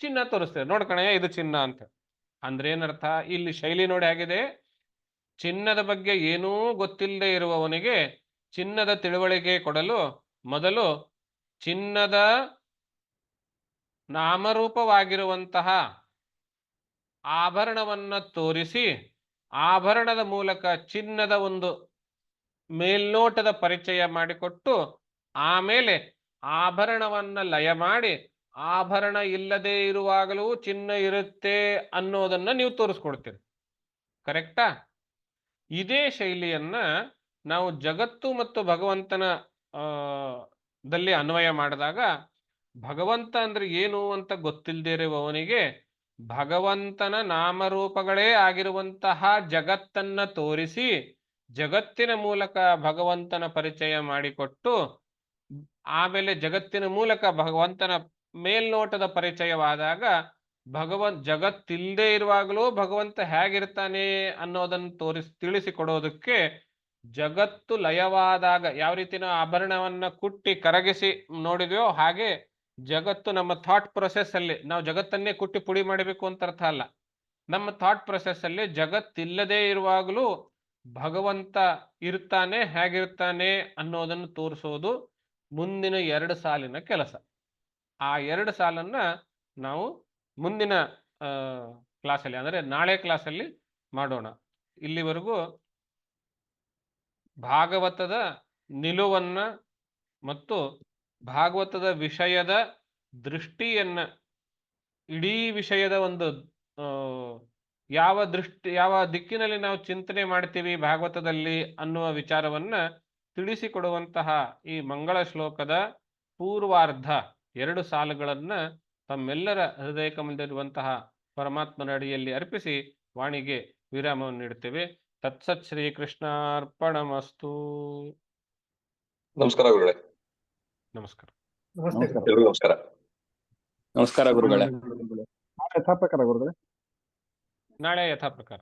ಚಿನ್ನ ತೋರಿಸ್ತೇವೆ, ನೋಡ್ಕಣಯ್ಯ ಇದು ಚಿನ್ನ ಅಂತ. ಅಂದ್ರೆ ಏನರ್ಥ? ಇಲ್ಲಿ ಶೈಲಿ ನೋಡಿ ಹೇಗಿದೆ. ಚಿನ್ನದ ಬಗ್ಗೆ ಏನೂ ಗೊತ್ತಿಲ್ಲದೆ ಇರುವವನಿಗೆ ಚಿನ್ನದ ತಿಳುವಳಿಕೆ ಕೊಡಲು ಮೊದಲು ಚಿನ್ನದ ನಾಮರೂಪವಾಗಿರುವಂತಹ ಆಭರಣವನ್ನ ತೋರಿಸಿ, ಆಭರಣದ ಮೂಲಕ ಚಿನ್ನದ ಒಂದು ಮೇಲ್ನೋಟದ ಪರಿಚಯ ಮಾಡಿಕೊಟ್ಟು, ಆಮೇಲೆ ಆಭರಣವನ್ನ ಲಯ ಮಾಡಿ ಆಭರಣ ಇಲ್ಲದೆ ಇರುವಾಗಲೂ ಚಿನ್ನ ಇರುತ್ತೆ ಅನ್ನೋದನ್ನ ನೀವು ತೋರಿಸ್ಕೊಡ್ತೀರಿ. ಕರೆಕ್ಟಾ? ಇದೇ ಶೈಲಿಯನ್ನ ನಾವು ಜಗತ್ತು ಮತ್ತು ಭಗವಂತನ ದಲ್ಲಿ ಅನ್ವಯ ಮಾಡಿದಾಗ, ಭಗವಂತ ಅಂದ್ರೆ ಏನು ಅಂತ ಗೊತ್ತಿಲ್ಲದೆ ಇರುವವನಿಗೆ ಭಗವಂತನ ನಾಮರೂಪಗಳೇ ಆಗಿರುವಂತಹ ಜಗತ್ತನ್ನ ತೋರಿಸಿ, ಜಗತ್ತಿನ ಮೂಲಕ ಭಗವಂತನ ಪರಿಚಯ ಮಾಡಿಕೊಟ್ಟು, ಆಮೇಲೆ ಜಗತ್ತಿನ ಮೂಲಕ ಭಗವಂತನ ಮೇಲ್ನೋಟದ ಪರಿಚಯವಾದಾಗ ಜಗತ್ತಿಲ್ಲದೆ ಇರುವಾಗಲೂ ಭಗವಂತ ಹೇಗಿರ್ತಾನೆ ಅನ್ನೋದನ್ನು ತಿಳಿಸಿಕೊಡೋದಕ್ಕೆ, ಜಗತ್ತು ಲಯವಾದಾಗ ಯಾವ ರೀತಿ ನಾವು ಆಭರಣವನ್ನ ಕುಟ್ಟಿ ಕರಗಿಸಿ ನೋಡಿದ್ಯೋ ಹಾಗೆ ಜಗತ್ತು ನಮ್ಮ ಥಾಟ್ ಪ್ರೊಸೆಸ್ ಅಲ್ಲಿ, ನಾವು ಜಗತ್ತನ್ನೇ ಕುಟ್ಟಿ ಪುಡಿ ಮಾಡಬೇಕು ಅಂತ ಅರ್ಥ ಅಲ್ಲ, ನಮ್ಮ ಥಾಟ್ ಪ್ರೊಸೆಸ್ ಅಲ್ಲಿ ಜಗತ್ತಿಲ್ಲದೆ ಇರುವಾಗಲೂ ಭಗವಂತ ಇರ್ತಾನೆ, ಹೇಗಿರ್ತಾನೆ ಅನ್ನೋದನ್ನು ತೋರಿಸೋದು ಮುಂದಿನ 2 ಸಾಲಿನ ಕೆಲಸ. ಆ 2 ಸಾಲನ್ನ ನಾವು ಮುಂದಿನ ಕ್ಲಾಸಲ್ಲಿ, ಅಂದರೆ ನಾಳೆ ಕ್ಲಾಸಲ್ಲಿ ಮಾಡೋಣ. ಇಲ್ಲಿವರೆಗೂ ಭಾಗವತದ ನಿಲುವನ್ನ ಮತ್ತು ಭಾಗವತದ ವಿಷಯದ ದೃಷ್ಟಿಯನ್ನ, ಇಡೀ ವಿಷಯದ ಒಂದು ಯಾವ ದಿಕ್ಕಿನಲ್ಲಿ ನಾವು ಚಿಂತನೆ ಮಾಡ್ತೀವಿ ಭಾಗವತದಲ್ಲಿ ಅನ್ನುವ ವಿಚಾರವನ್ನ ತಿಳಿಸಿಕೊಡುವಂತಹ ಈ ಮಂಗಳ ಶ್ಲೋಕದ ಪೂರ್ವಾರ್ಧ 2 ಸಾಲುಗಳನ್ನ ತಮ್ಮೆಲ್ಲರ ಹೃದಯ ಕಮಲದಲ್ಲಿರುವಂತಹ ಪರಮಾತ್ಮನ ಅಡಿಯಲ್ಲಿ ಅರ್ಪಿಸಿ ವಾಣಿಗೆ ವಿರಾಮವನ್ನು ನೀಡುತ್ತೇವೆ. ತತ್ಸತ್ ಶ್ರೀ ಕೃಷ್ಣಾರ್ಪಣಮಸ್ತು. ನಮಸ್ಕಾರ ಗುರುಗಳೇ. ನಮಸ್ಕಾರ. ನಮಸ್ಕಾರ. ಎಲ್ರಿಗೂ ನಮಸ್ಕಾರ. ನಮಸ್ಕಾರ ಗುರುಗಳೇ. ಯಥಾ ಪ್ರಕಾರ ಗುರುಗಳೇ. ನಾಳೆ ಯಥಾ ಪ್ರಕಾರ.